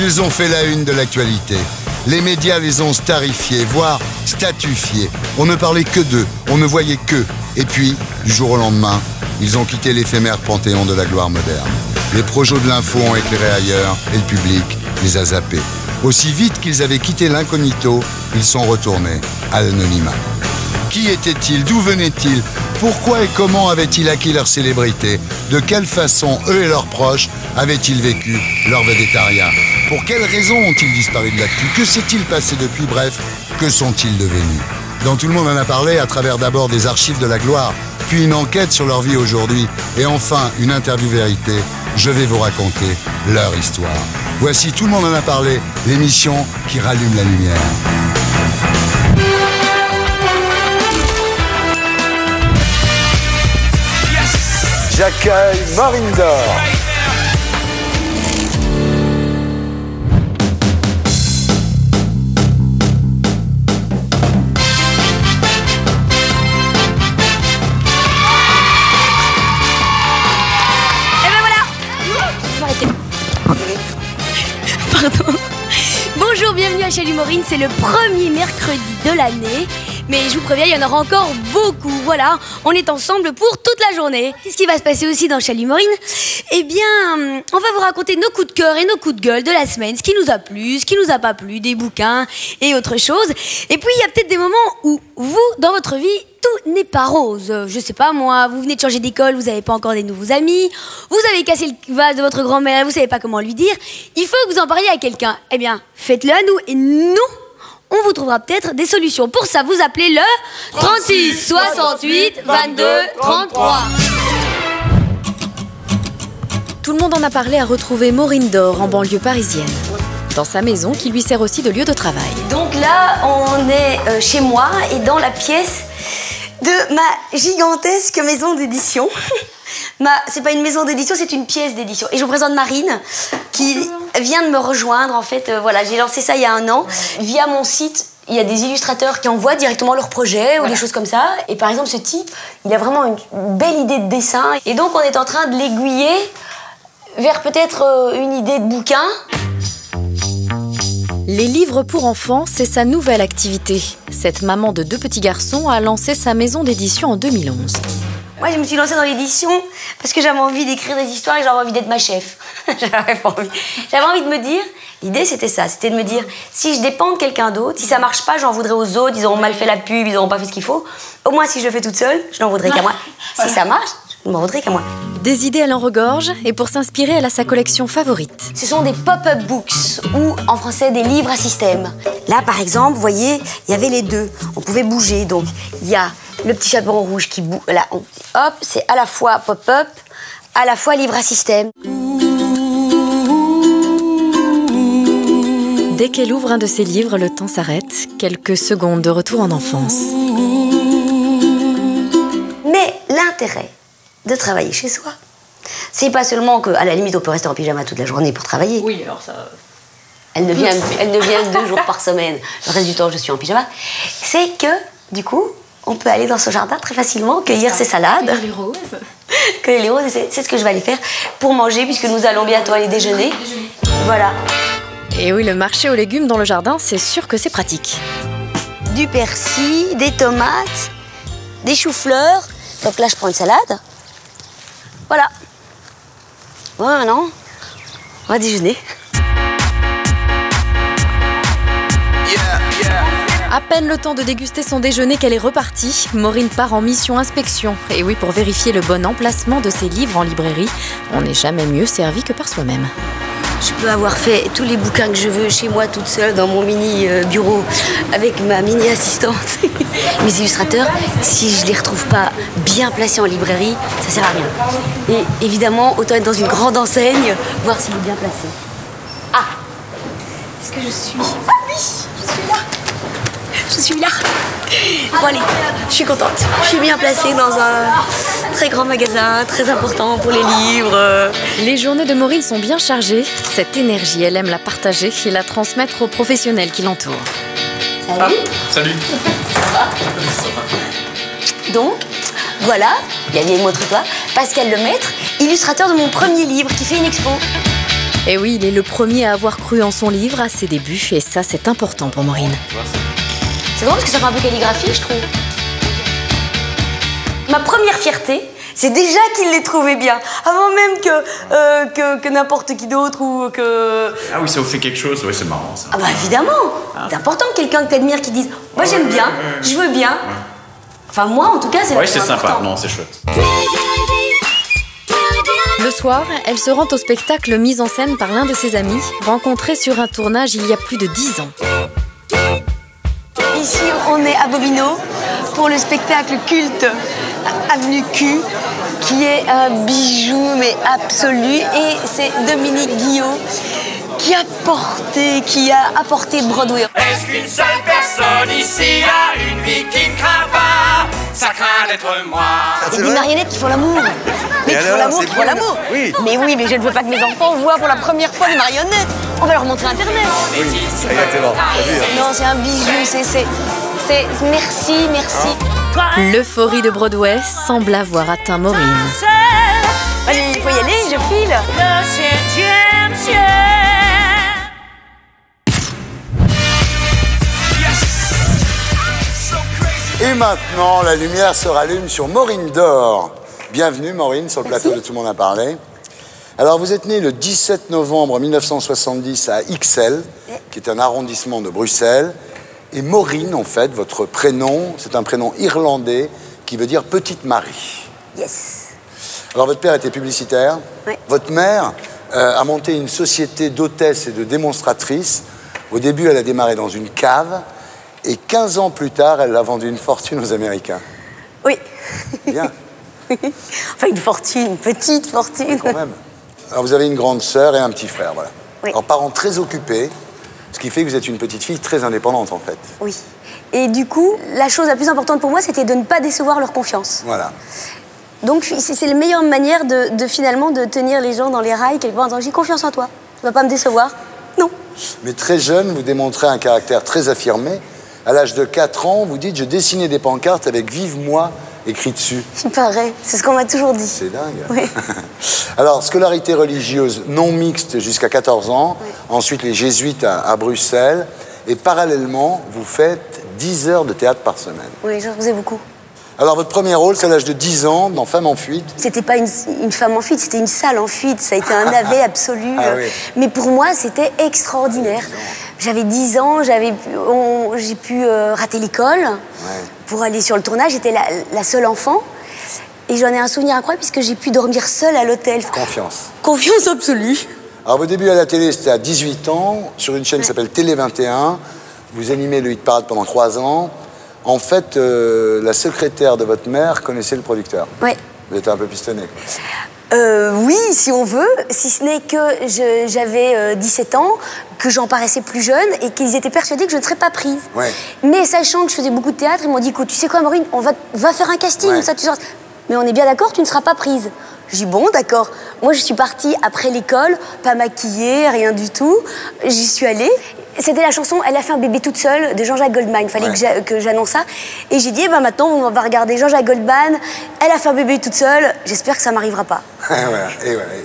Ils ont fait la une de l'actualité. Les médias les ont starifiés, voire statufiés. On ne parlait que d'eux, on ne voyait qu'eux. Et puis, du jour au lendemain, ils ont quitté l'éphémère panthéon de la gloire moderne. Les projos de l'info ont éclairé ailleurs et le public les a zappés. Aussi vite qu'ils avaient quitté l'incognito, ils sont retournés à l'anonymat. Qui étaient-ils? D'où venaient-ils? Pourquoi et comment avaient-ils acquis leur célébrité? De quelle façon, eux et leurs proches, avaient-ils vécu leur végétariat? Pour quelles raisons ont-ils disparu de l'actu? Que s'est-il passé depuis? Bref, que sont-ils devenus? Dans Tout le monde en a parlé à travers d'abord des archives de la gloire, puis une enquête sur leur vie aujourd'hui, et enfin une interview vérité. Je vais vous raconter leur histoire. Voici Tout le monde en a parlé, l'émission qui rallume la lumière. J'accueille Maureen Dore. Pardon. Bonjour, bienvenue à Chalut Maureen, c'est le premier mercredi de l'année. Mais je vous préviens, il y en aura encore beaucoup. Voilà, on est ensemble pour toute la journée. Qu'est-ce qui va se passer aussi dans Chalut Maureen? Eh bien, on va vous raconter nos coups de cœur et nos coups de gueule de la semaine. Ce qui nous a plu, ce qui nous a pas plu, des bouquins et autre chose. Et puis, il y a peut-être des moments où vous, dans votre vie, tout n'est pas rose. Je sais pas moi, vous venez de changer d'école, vous n'avez pas encore des nouveaux amis, vous avez cassé le vase de votre grand-mère, vous savez pas comment lui dire. Il faut que vous en parliez à quelqu'un. Eh bien, faites-le à nous et nous, on vous trouvera peut-être des solutions. Pour ça, vous appelez le 36 68 22 33. Tout le monde en a parlé à retrouver Maureen Dore en banlieue parisienne, dans sa maison qui lui sert aussi de lieu de travail. Donc là, on est chez moi et dans la pièce de ma gigantesque maison d'édition. C'est pas une maison d'édition, c'est une pièce d'édition. Et je vous présente Marine, qui vient de me rejoindre. En fait, voilà, j'ai lancé ça il y a 1 an. Via mon site, il y a des illustrateurs qui envoient directement leurs projets ou des choses comme ça. Et par exemple, ce type, il a vraiment une belle idée de dessin. Et donc, on est en train de l'aiguiller vers peut-être une idée de bouquin. Les livres pour enfants, c'est sa nouvelle activité. Cette maman de 2 petits garçons a lancé sa maison d'édition en 2011. Moi, je me suis lancée dans l'édition parce que j'avais envie d'écrire des histoires et j'avais envie d'être ma chef. J'avais envie de me dire, l'idée c'était ça, c'était de me dire, si je dépends de quelqu'un d'autre, si ça marche pas, j'en voudrais aux autres, ils auront mal fait la pub, ils auront pas fait ce qu'il faut. Au moins, si je le fais toute seule, je n'en voudrais qu'à moi. Si ça marche, je n'en voudrais qu'à moi. Des idées, elle en regorge, et pour s'inspirer, elle a sa collection favorite. Ce sont des pop-up books, ou en français des livres à système. Là, par exemple, vous voyez, il y avait les deux. On pouvait bouger, donc il y a le petit chaperon rouge qui bouge. Là, hop, c'est à la fois pop-up, à la fois livre à système. Dès qu'elle ouvre un de ses livres, le temps s'arrête. Quelques secondes de retour en enfance. Mais l'intérêt de travailler chez soi, c'est pas seulement qu'à la limite on peut rester en pyjama toute la journée pour travailler. Oui, alors ça... Elle ne vient 2 jours par semaine. Le reste du temps, je suis en pyjama. C'est que, du coup, on peut aller dans ce jardin très facilement, cueillir ses salades. Cueillir les roses. Cueillir les roses, c'est ce que je vais aller faire pour manger, puisque nous allons bientôt aller déjeuner. Voilà. Et oui, le marché aux légumes dans le jardin, c'est sûr que c'est pratique. Du persil, des tomates, des choux-fleurs. Donc là, je prends une salade. Voilà. Voilà, maintenant, on va déjeuner. À peine le temps de déguster son déjeuner qu'elle est repartie, Maureen part en mission inspection. Et oui, pour vérifier le bon emplacement de ses livres en librairie, on n'est jamais mieux servi que par soi-même. Je peux avoir fait tous les bouquins que je veux chez moi toute seule dans mon mini bureau avec ma mini assistante. Mes illustrateurs, si je les retrouve pas bien placés en librairie, ça sert à rien. Et évidemment, autant être dans une grande enseigne, voir s'il est bien placé. Ah! Est-ce que je suis... Ah oui! Je suis là! Je suis là. Bon allez, je suis contente. Je suis bien placée dans un très grand magasin, très important pour les livres. Les journées de Maureen sont bien chargées. Cette énergie, elle aime la partager et la transmettre aux professionnels qui l'entourent. Salut. Ah, salut. Ça va. Donc, voilà, il y a montre-toi, Pascal Lemaître, illustrateur de mon premier livre qui fait une expo. Et oui, il est le premier à avoir cru en son livre à ses débuts, et ça, c'est important pour Maureen. C'est drôle parce que ça fait un peu calligraphie, je trouve. Ma première fierté, c'est déjà qu'il les trouvait bien, avant même que n'importe qui d'autre ou que... Ah oui, ça vous fait quelque chose, oui, c'est marrant ça. Ah bah évidemment, c'est important que quelqu'un que t'admires qui dise « Moi j'aime bien, je veux bien ». Enfin moi en tout cas c'est Oui, vachement c'est sympa, important. non, c'est chouette. Le soir, elle se rend au spectacle mis en scène par l'un de ses amis, rencontré sur un tournage il y a plus de 10 ans. Ici on est à Bobino pour le spectacle culte Avenue Q, qui est un bijou mais absolu, et c'est Dominique Guillot qui a apporté Broadway. Est-ce qu'une seule personne ici a une vie qui ne craint pas? Ça craint d'être moi. C'est des marionnettes qui font l'amour. Mais qui font l'amour, qui font l'amour. Oui. Mais oui, mais je ne veux pas que mes enfants voient pour la première fois des marionnettes. On va leur montrer Internet. Exactement. Non, c'est un bijou, c'est... Merci, merci. L'euphorie de Broadway semble avoir atteint Maureen. Allez, il faut y aller, je file. Et maintenant, la lumière se rallume sur Maureen Dore. Bienvenue Maureen sur le plateau de Tout le monde a parlé. Alors vous êtes née le 17 novembre 1970 à Ixelles, qui est un arrondissement de Bruxelles. Et Maureen, en fait, votre prénom, c'est un prénom irlandais qui veut dire Petite Marie. Yes. Alors votre père était publicitaire. Oui. Votre mère a monté une société d'hôtesses et de démonstratrices. Au début, elle a démarré dans une cave. Et 15 ans plus tard, elle a vendu une fortune aux Américains. Oui. Bien. Enfin, une fortune, une petite fortune. Quand même. Alors vous avez une grande sœur et un petit frère, voilà. Oui. Alors parents très occupés, ce qui fait que vous êtes une petite fille très indépendante en fait. Oui. Et du coup, la chose la plus importante pour moi, c'était de ne pas décevoir leur confiance. Voilà. Donc c'est la meilleure manière de finalement de tenir les gens dans les rails quelque part en disant j'ai confiance en toi, tu vas pas me décevoir. Non. Mais très jeune, vous démontrez un caractère très affirmé. À l'âge de 4 ans, vous dites « Je dessinais des pancartes avec « Vive moi » écrit dessus ». Il paraît, c'est ce qu'on m'a toujours dit. C'est dingue. Oui. Alors, scolarité religieuse non mixte jusqu'à 14 ans. Oui. Ensuite, les jésuites à Bruxelles. Et parallèlement, vous faites 10 heures de théâtre par semaine. Oui, j'en faisais beaucoup. Alors, votre premier rôle, c'est à l'âge de 10 ans, dans Femme en fuite. C'était pas une femme en fuite, c'était une salle en fuite. Ça a été un navet absolu. Ah oui. Mais pour moi, c'était extraordinaire. J'avais 10 ans, j'ai pu rater l'école pour aller sur le tournage. J'étais la seule enfant. Et j'en ai un souvenir incroyable puisque j'ai pu dormir seule à l'hôtel. Confiance. Confiance absolue. Alors, vos débuts à la télé, c'était à 18 ans, sur une chaîne qui s'appelle Télé 21. Vous animez le hit parade pendant 3 ans. En fait, la secrétaire de votre mère connaissait le producteur. Oui. Vous êtes un peu pistonné. Oui, si on veut, si ce n'est que j'avais 17 ans, que j'en paraissais plus jeune et qu'ils étaient persuadés que je ne serais pas prise. Ouais. Mais sachant que je faisais beaucoup de théâtre, ils m'ont dit, écoute, tu sais quoi, Maureen, on va faire un casting, ça tu sors. Mais on est bien d'accord, tu ne seras pas prise. Je dis bon, d'accord. Moi, je suis partie après l'école, pas maquillée, rien du tout. J'y suis allée. C'était la chanson « Elle a fait un bébé toute seule » de Jean-Jacques Goldman. Il fallait que j'annonce ça. Et j'ai dit, eh ben maintenant, on va regarder Jean-Jacques Goldman. Elle a fait un bébé toute seule. J'espère que ça m'arrivera pas.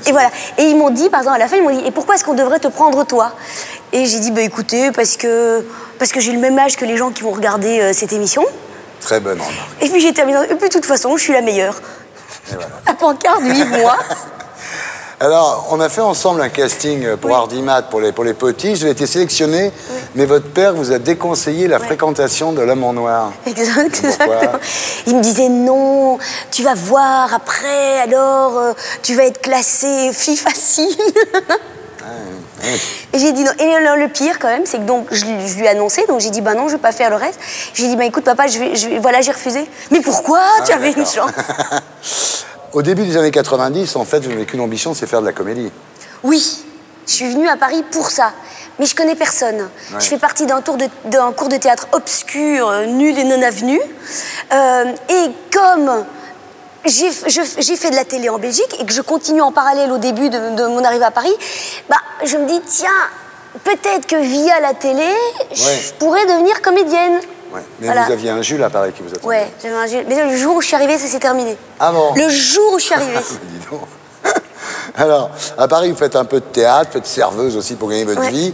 Et voilà. Et ils m'ont dit, par exemple, à la fin, ils m'ont dit, et pourquoi est-ce qu'on devrait te prendre toi? Et j'ai dit, bah écoutez, parce que j'ai le même âge que les gens qui vont regarder cette émission. Très bonne remarque. Et puis j'ai terminé. Et puis de toute façon, je suis la meilleure. Et voilà. La pancarte, vive-moi. Alors, on a fait ensemble un casting pour Hardimat, pour les petits. Vous avez été sélectionné, mais votre père vous a déconseillé la fréquentation de l'homme en noir. Exactement. Il me disait non, tu vas voir après, alors tu vas être classée fille facile. Et j'ai dit non. Et le pire quand même, c'est que donc je lui ai annoncé, donc j'ai dit bah non, je vais pas faire le reste. J'ai dit bah écoute papa, voilà, j'ai refusé. Mais pourquoi? Tu avais une chance. Au début des années 90, en fait, vous n'avez qu'une ambition, c'est faire de la comédie. Oui, je suis venue à Paris pour ça. Mais je connais personne. Ouais. Je fais partie d'un cours de théâtre obscur, nul et non avenu. Et comme j'ai fait de la télé en Belgique et que je continue en parallèle au début de mon arrivée à Paris, bah, je me dis, tiens, peut-être que via la télé, je pourrais devenir comédienne. Ouais. Mais vous aviez un Jules à Paris qui vous attendait. Ouais, j'avais un Jules. Mais le jour où je suis arrivée, ça s'est terminé. Ah bon? Le jour où je suis arrivée. Dis donc. Alors, à Paris, vous faites un peu de théâtre, faites serveuse aussi pour gagner votre vie.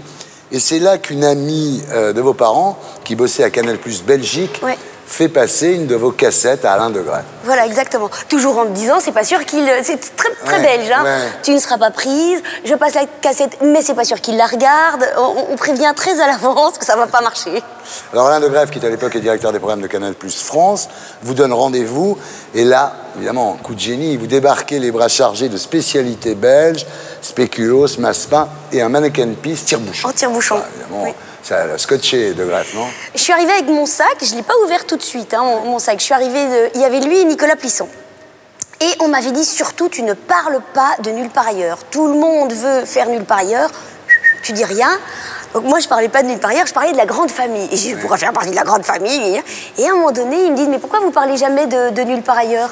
Et c'est là qu'une amie de vos parents, qui bossait à Canal+ Belgique, fait passer une de vos cassettes à Alain de Greff. Voilà, exactement. Toujours en me disant, c'est pas sûr qu'il... C'est très belge, hein. Tu ne seras pas prise, je passe la cassette, mais c'est pas sûr qu'il la regarde. On prévient très à l'avance que ça va pas marcher. Alors Alain de Greff, qui est à l'époque directeur des programmes de Canal+ France, vous donne rendez-vous. Et là, évidemment, coup de génie, vous débarquez les bras chargés de spécialités belges, spéculoos, massepain et un mannequin pisse tire-bouchon. En tire-bouchon. Ah, évidemment. Ça a scotché de Greff, non? Je suis arrivée avec mon sac, je ne l'ai pas ouvert tout de suite, hein, mon sac. Je suis arrivée, il y avait lui et Nicolas Plisson. Et on m'avait dit, surtout, tu ne parles pas de nulle part ailleurs. Tout le monde veut faire nulle part ailleurs, tu dis rien. Donc moi, je parlais pas de nulle part ailleurs, je parlais de la grande famille. Et je pourrais faire partie de la grande famille. Et à un moment donné, ils me disent, mais pourquoi vous parlez jamais de nulle part ailleurs?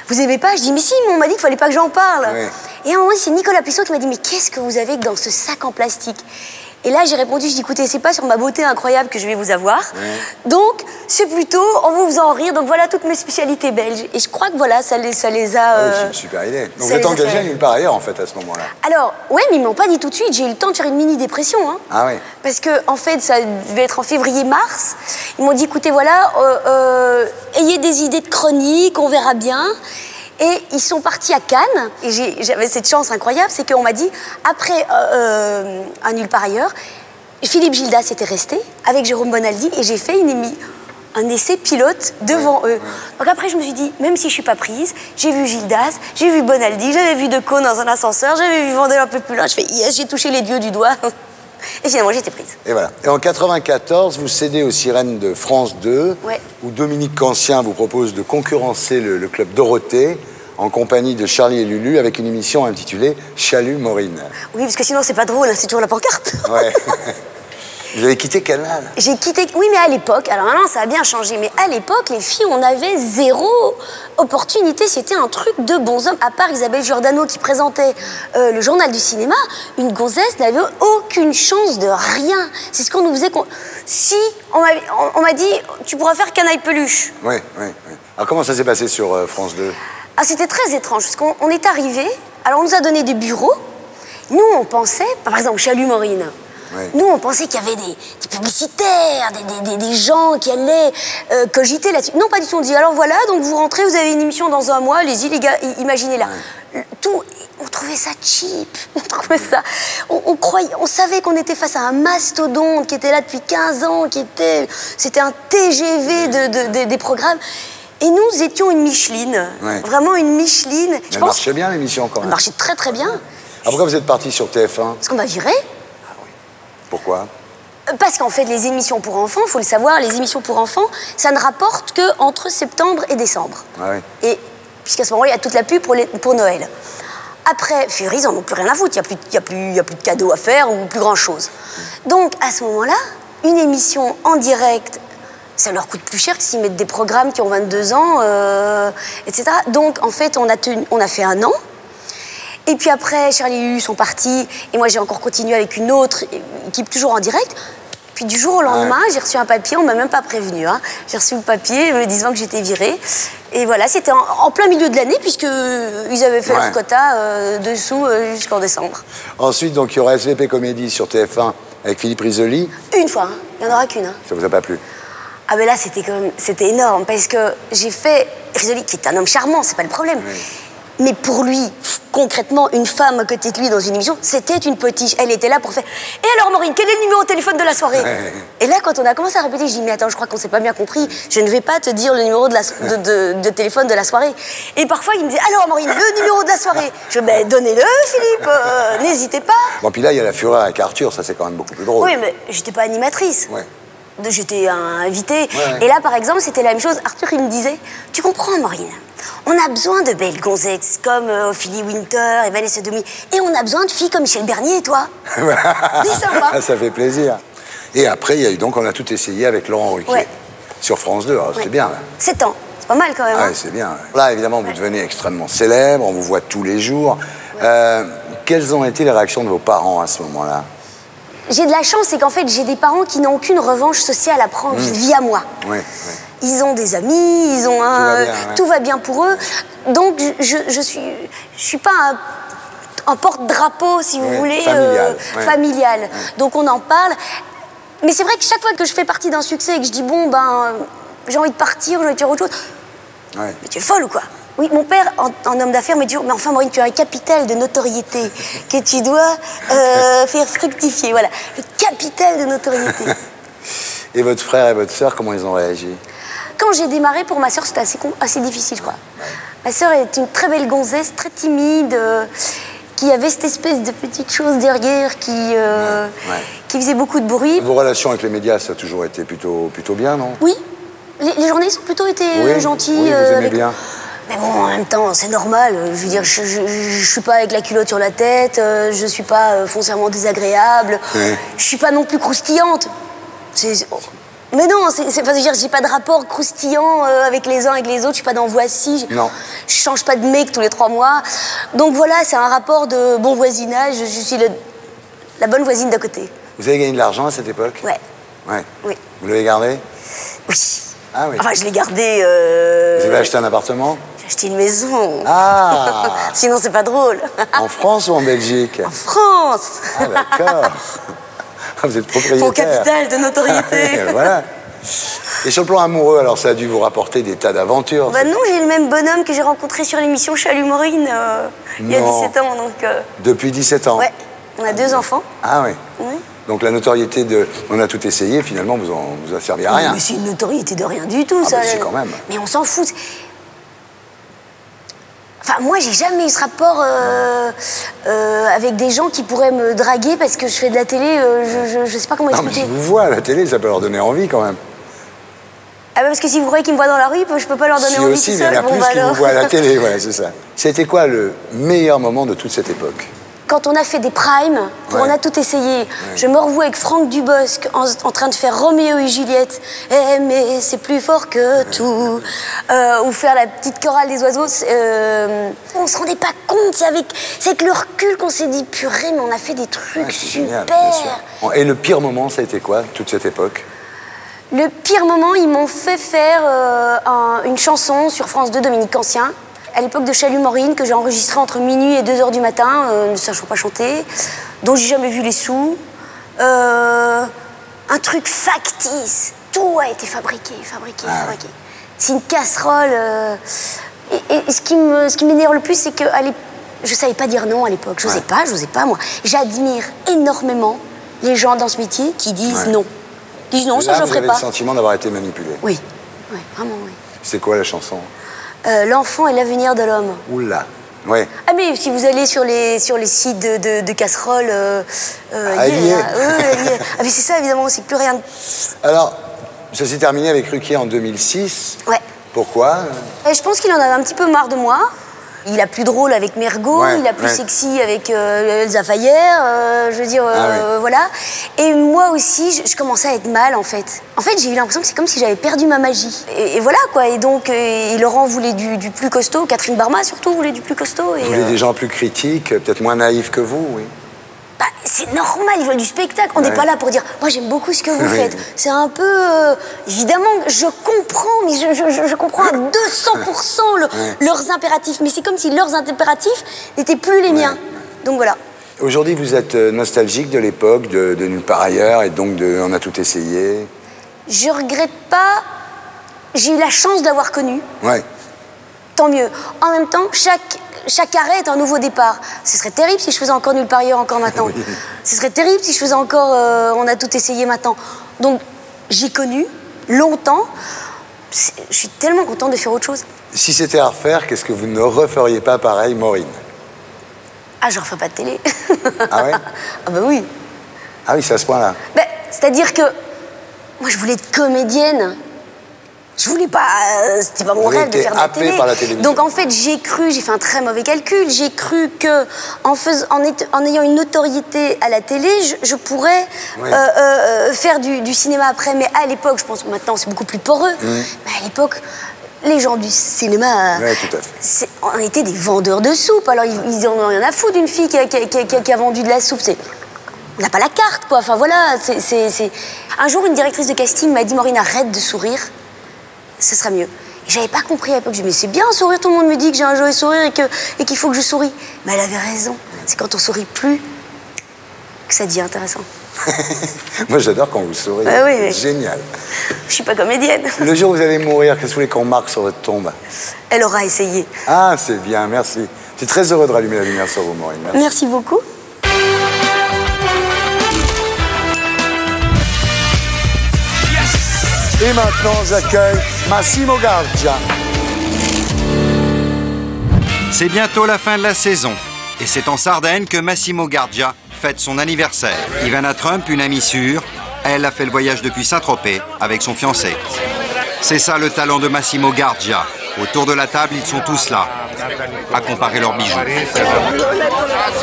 Vous aimez pas? Je dis, mais si, on m'a dit qu'il fallait pas que j'en parle. Et à un moment, c'est Nicolas Plisson qui m'a dit, mais qu'est-ce que vous avez dans ce sac en plastique? Et là, j'ai répondu, je dis, écoutez, c'est pas sur ma beauté incroyable que je vais vous avoir. Donc, c'est plutôt en vous faisant rire. Donc voilà toutes mes spécialités belges. Et je crois que voilà, ça les a... c'est une super idée. Donc vous êtes engagé nulle part ailleurs, en fait, à ce moment-là. Alors, ouais, mais ils m'ont pas dit tout de suite. J'ai eu le temps de faire une mini-dépression. Hein. Ah oui. Parce que, en fait, ça devait être en février-mars. Ils m'ont dit, écoutez, voilà, ayez des idées de chronique, on verra bien. Et ils sont partis à Cannes, et j'avais cette chance incroyable, c'est qu'on m'a dit, après un nulle part ailleurs, Philippe Gildas était resté avec Jérôme Bonaldi, et j'ai fait un essai pilote devant eux. Donc après, je me suis dit, même si je suis pas prise, j'ai vu Gildas, j'ai vu Bonaldi, j'avais vu Decaux dans un ascenseur, j'avais vu Vandel un peu plus loin, je fais, yes, j'ai touché les dieux du doigt. Et finalement, j'étais prise. Et voilà. Et en 94, vous cédez aux sirènes de France 2, où Dominique Cancien vous propose de concurrencer le club Dorothée, en compagnie de Charlie et Lulu, avec une émission intitulée Chalut Maureen. Oui, parce que sinon, c'est pas drôle, hein, c'est toujours la pancarte. Ouais. Vous avez quitté Canal? J'ai quitté... Oui, mais à l'époque, alors maintenant, ça a bien changé, mais à l'époque, les filles, on avait zéro opportunité. C'était un truc de bons hommes. À part Isabelle Giordano qui présentait le journal du cinéma, une gonzesse n'avait aucune chance de rien. C'est ce qu'on nous faisait... Si, on m'a dit, tu pourras faire Canaille Peluche. Oui. Alors comment ça s'est passé sur France 2? Ah, c'était très étrange, parce qu'on est arrivé, alors on nous a donné des bureaux. Nous, on pensait, par exemple, Chalut Maureen. Nous, on pensait qu'il y avait des publicitaires, des gens qui allaient cogiter là-dessus. Non, pas du tout. On dit, alors voilà, donc vous rentrez, vous avez une émission dans un mois, allez-y les gars, imaginez-la. Tout, on trouvait ça cheap, on trouvait ça... On savait qu'on était face à un mastodonte qui était là depuis 15 ans, c'était un TGV des programmes. Et nous étions une Micheline, vraiment une Micheline. Ça marchait bien l'émission quand même. Ça marchait très très bien. Ah, pourquoi vous êtes parti sur TF1? Parce qu'on m'a viré. Pourquoi? Parce qu'en fait, les émissions pour enfants, il faut le savoir, les émissions pour enfants, ça ne rapporte qu'entre septembre et décembre. Et puisqu'à ce moment-là, il y a toute la pub pour Noël. Après, février, ils n'en ont plus rien à foutre. Il n'y a plus de cadeaux à faire ou plus grand-chose. Donc, à ce moment-là, une émission en direct, ça leur coûte plus cher que s'ils mettent des programmes qui ont 22 ans, etc. Donc, en fait, on a fait 1 an. Et puis après, Charlie et Lulu sont partis. Et moi, j'ai encore continué avec une autre équipe, toujours en direct. Puis du jour au lendemain, j'ai reçu un papier, on m'a même pas prévenu. Hein. J'ai reçu le papier me disant que j'étais virée. Et voilà, c'était en plein milieu de l'année, puisqu'ils avaient fait leur quota dessous jusqu'en décembre. Ensuite, donc, il y aura SVP Comédie sur TF1 avec Philippe Risoli. Une fois, hein. Il n'y en aura qu'une. Hein. Ça vous a pas plu? Ah ben là, c'était énorme, parce que j'ai fait Risoli, qui est un homme charmant, c'est pas le problème. Mais pour lui, concrètement, une femme à côté de lui dans une émission, c'était une potiche. Elle était là pour faire... Et alors, Maureen, quel est le numéro de téléphone de la soirée? Et là, quand on a commencé à répéter, je dis, mais attends, je crois qu'on s'est pas bien compris. Je ne vais pas te dire le numéro de téléphone de la soirée. Et parfois, il me disait, alors, Maureen, le numéro de la soirée. Je dis, ben, donnez-le, Philippe, n'hésitez pas. Bon, puis là, il y a la fureur avec Arthur, ça, c'est quand même beaucoup plus drôle. Oui, mais j'étais pas animatrice. J'étais invitée. Et là, par exemple, c'était la même chose. Arthur, il me disait, tu comprends, Maureen, on a besoin de belles gonzesses comme Ophélie Winter et Vanessa Demi. Et on a besoin de filles comme Michel Bernier et toi. C'est sympa. Ça fait plaisir. Et après, il y a eu donc, on a tout essayé avec Laurent Ruquier. Sur France 2, c'est bien. Là. 7 ans. C'est pas mal quand même. Ah, c'est bien. Là, évidemment, vous devenez extrêmement célèbre, on vous voit tous les jours. Quelles ont été les réactions de vos parents à ce moment-là? J'ai de la chance, c'est qu'en fait, j'ai des parents qui n'ont aucune revanche sociale à prendre via moi. Ils ont des amis, ils ont tout va bien pour eux. Donc, je suis pas un porte-drapeau, si vous voulez, familial. Ouais. Donc on en parle. Mais c'est vrai que chaque fois que je fais partie d'un succès et que je dis, bon, ben, j'ai envie de partir, j'ai envie de faire autre chose. Ouais. Mais tu es folle ou quoi? Oui, mon père, en homme d'affaires, me dit, mais enfin, Maureen, tu as un capital de notoriété que tu dois faire fructifier. Voilà, le capital de notoriété. Et votre frère et votre sœur, comment ils ont réagi? Quand j'ai démarré, pour ma sœur, c'était assez difficile, je crois. Ma sœur est une très belle gonzesse, très timide, qui avait cette espèce de petite chose derrière qui faisait beaucoup de bruit. Vos relations avec les médias, ça a toujours été plutôt bien, non? Oui, les journalistes ont plutôt été gentils. Oui, vous aimez bien. Mais bon, en même temps, c'est normal. Je veux dire, je suis pas avec la culotte sur la tête, je suis pas foncièrement désagréable, je suis pas non plus croustillante. Mais non, j'ai pas de rapport croustillant avec les uns avec les autres, je suis pas dans Voici. Non. Je change pas de mec tous les 3 mois. Donc voilà, c'est un rapport de bon voisinage, je suis la bonne voisine d'à côté. Vous avez gagné de l'argent à cette époque? Ouais. Ouais. Oui. Vous l'avez gardé? Oui. Ah oui. Enfin, je l'ai gardé... Vous avez acheté un appartement? J'ai acheté une maison. Ah. Sinon, c'est pas drôle. En France ou en Belgique? En France. Ah d'accord. Vous êtes propriétaire. Mon capital de notoriété. Voilà. Et sur le plan amoureux, alors ça a dû vous rapporter des tas d'aventures? Bah non, j'ai le même bonhomme que j'ai rencontré sur l'émission Chalut Maureen il y a 17 ans. Donc, Depuis 17 ans? Ouais, on a 2 enfants. Ah oui. Oui. Donc la notoriété de On a tout essayé, finalement, vous a servi à rien. Mais c'est une notoriété de rien du tout, ça. Bah, c'est quand même. Mais on s'en fout. Enfin, moi, j'ai jamais eu ce rapport avec des gens qui pourraient me draguer parce que je fais de la télé, je sais pas comment expliquer. Non, mais je vous vois à la télé, ça peut leur donner envie quand même. Ah bah parce que si vous croyez qu'ils me voient dans la rue, je peux pas leur donner envie Si aussi, tout mais il y en seul. a plus qui vous voient à la télé, voilà, c'est ça. C'était quoi le meilleur moment de toute cette époque? Quand on a fait des primes, pour On a tout essayé, je me revois avec Franck Dubosc en train de faire Roméo et Juliette. Mais c'est plus fort que tout. Ou faire la petite chorale des oiseaux. On se rendait pas compte. C'est avec le recul qu'on s'est dit, purée, mais on a fait des trucs super. Génial, bien sûr. Et le pire moment, ça a été quoi, toute cette époque? Le pire moment, ils m'ont fait faire une chanson sur France 2, Dominique Cancien, à l'époque de Chalut Maureen, que j'ai enregistré entre minuit et 2 h du matin, ne sachant pas chanter, dont j'ai jamais vu les sous. Un truc factice. Tout a été fabriqué. C'est une casserole. Et ce qui m'énerve le plus, c'est que je savais pas dire non à l'époque. J'osais pas, moi. J'admire énormément les gens dans ce métier qui disent non. Disent non, ça je ferai pas. Vous avez le sentiment d'avoir été manipulé? Oui, vraiment oui. C'est quoi la chanson? L'enfant est l'avenir de l'homme. Oula, ouais. Ah mais si vous allez sur les sites de casseroles... elle y est. Ah mais c'est ça évidemment, c'est plus rien. Alors, ça s'est terminé avec Ruquier en 2006. Ouais. Pourquoi? Je pense qu'il en avait un petit peu marre de moi. Il a plus drôle avec Mergo, il a plus sexy avec Elsa Fayer, je veux dire, voilà. Et moi aussi, je commençais à être mal, en fait. En fait, j'ai eu l'impression que c'est comme si j'avais perdu ma magie. Et voilà, quoi. Et donc, Laurent voulait du plus costaud, Catherine Barma, surtout, voulait du plus costaud. Vous voulez des gens plus critiques, peut-être moins naïfs que vous, oui? Bah, c'est normal, ils veulent du spectacle. On n'est pas là pour dire « Moi, j'aime beaucoup ce que vous faites ». C'est un peu... évidemment, je comprends, mais je comprends à 200% leurs impératifs. Mais c'est comme si leurs impératifs n'étaient plus les miens. Donc voilà. Aujourd'hui, vous êtes nostalgique de l'époque, de Nulle part ailleurs, et donc de On a tout essayé? Je regrette pas. J'ai eu la chance d'avoir connu. Ouais. Tant mieux. En même temps, chaque arrêt est un nouveau départ. Ce serait terrible si je faisais encore Nulle part ailleurs encore maintenant. Ce serait terrible si je faisais encore On a tout essayé maintenant. Donc, j'ai connu longtemps. Je suis tellement contente de faire autre chose. Si c'était à refaire, qu'est-ce que vous ne referiez pas pareil, Maureen? Ah, je referais pas de télé. Ah ouais? Ah bah oui. Ah oui, c'est à ce point-là. Ben, c'est-à-dire que moi, je voulais être comédienne. Je voulais pas... c'était pas mon rêve de faire de la télé. Par la télévision. Donc en fait, j'ai fait un très mauvais calcul, j'ai cru que en ayant une notoriété à la télé, je pourrais faire du cinéma après. Mais à l'époque, je pense que maintenant c'est beaucoup plus poreux, mais à l'époque, les gens du cinéma, tout à fait. On était des vendeurs de soupe. Alors ils en ont rien à foutre d'une fille qui a vendu de la soupe. On n'a pas la carte, quoi. Enfin voilà, Un jour, une directrice de casting m'a dit « Maureen, arrête de sourire. Ce sera mieux. » Et j'avais pas compris à l'époque. Je me dis, mais c'est bien sourire, tout le monde me dit que j'ai un joli sourire et qu'il faut que je souris. Mais elle avait raison. C'est quand on sourit plus que ça devient intéressant. Moi, j'adore quand vous souriez. Ah oui. Génial. Je suis pas comédienne. Le jour où vous allez mourir, qu'est-ce que vous voulez qu'on marque sur votre tombe? Elle aura essayé. Ah, c'est bien, merci. Je suis très heureux de rallumer la lumière sur vous, Maureen. Merci. Merci beaucoup. Et maintenant, j'accueille Massimo Gardia. C'est bientôt la fin de la saison. Et c'est en Sardaigne que Massimo Gardia fête son anniversaire. Ivana Trump, une amie sûre, elle a fait le voyage depuis Saint-Tropez avec son fiancé. C'est ça le talent de Massimo Gardia. Autour de la table, ils sont tous là, à comparer leurs bijoux. C'est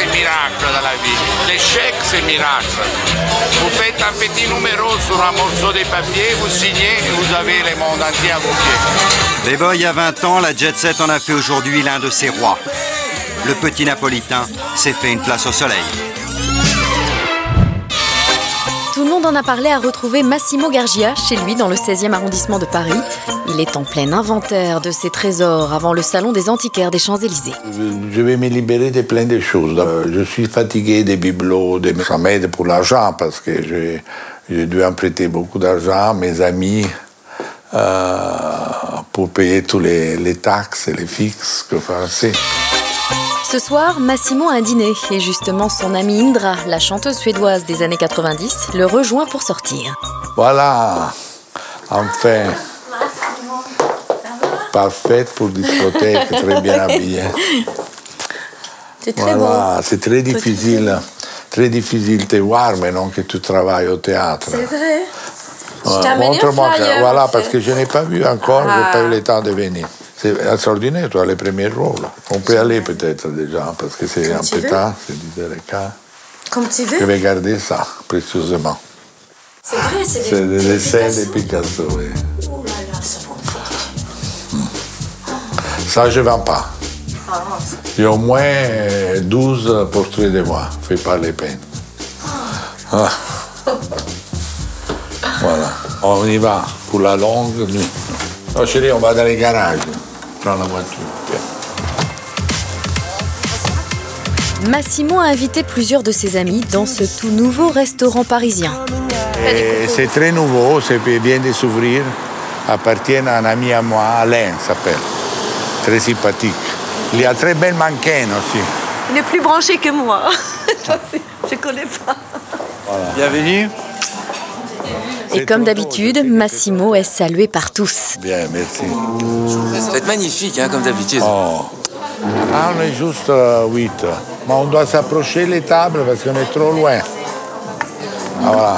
miracle dans la vie. L'échec, c'est miracle. Vous faites un petit numéro sur un morceau de papier, vous signez et vous avez le monde entier à vos pieds. Playboy à 20 ans, la Jet Set en a fait aujourd'hui l'un de ses rois. Le petit Napolitain s'est fait une place au soleil. Tout le monde en a parlé à retrouver Massimo Gardia chez lui dans le 16e arrondissement de Paris. Il est en plein inventaire de ses trésors avant le salon des antiquaires des Champs-Élysées. Je vais me libérer de plein de choses. Je suis fatigué des bibelots, ça m'aide pour l'argent parce que j'ai dû emprunter beaucoup d'argent à mes amis pour payer tous les taxes et les fixes que français. Ce soir, Massimo a un dîner et justement son amie Indra, la chanteuse suédoise des années 90, le rejoint pour sortir. Voilà, enfin, parfaite pour discothèque, très bien habillée. C'est très beau. C'est très difficile de te voir maintenant que tu travailles au théâtre. C'est vrai. Montre-moi, voilà, parce que je n'ai pas vu encore, je n'ai pas eu le temps de venir. C'est extraordinaire, tu as les premiers rôles. On peut aller peut-être déjà, parce que c'est un peu tard, c'est 10h15. Comme tu veux. Je vais garder ça, précieusement. C'est vrai, C'est des dessins de Picasso, oui. Oh là là, ça va me faire. Ça, je ne vends pas. J'ai au moins 12 portraits de moi, fais pas les peines. Ah. Voilà, on y va pour la longue nuit. Oh chérie, on va dans les garages. Prends la voiture. Massimo a invité plusieurs de ses amis dans ce tout nouveau restaurant parisien. C'est très nouveau, c'est bien de s'ouvrir. Appartient à un ami à moi, Alain s'appelle. Très sympathique. Il y a très belle mannequin aussi. Il est plus branché que moi. Je connais pas. Voilà. Bienvenue. Et comme d'habitude, Massimo est salué par tous. Bien, merci. Vous êtes magnifique, hein, comme d'habitude. Oh. Ah, on est juste 8. Mais on doit s'approcher les tables parce qu'on est trop loin. Ah, voilà.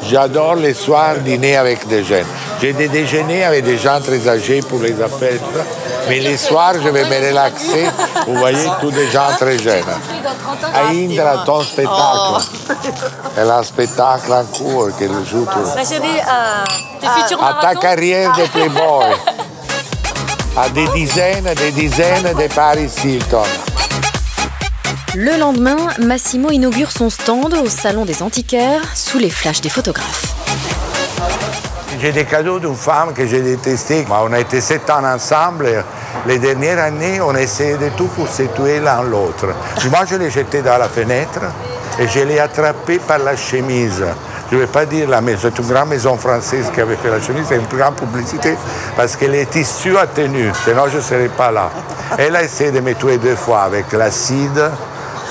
J'adore les soirs dîner avec des jeunes. J'ai des déjeuners avec des gens très âgés pour les appels. Mais les soirs, je vais me relaxer. Vous voyez, tous des gens très jeunes. À Indra, ton spectacle. Elle a un spectacle en cours qu'elle joue tout. Ma chérie, t'es futur À ta carrière de Playboy. À des dizaines de Paris Hilton. Le lendemain, Massimo inaugure son stand au salon des antiquaires sous les flashs des photographes. J'ai des cadeaux d'une femme que j'ai détestée. On a été 7 ans ensemble. Les dernières années, on essayait de tout pour se tuer l'un l'autre. Moi, je l'ai jeté dans la fenêtre et je l'ai attrapé par la chemise. Je ne vais pas dire la maison, c'est une grande maison française qui avait fait la chemise, c'est une grande publicité parce que les tissus a tenu, sinon je ne serais pas là. Elle a essayé de me tuer 2 fois avec l'acide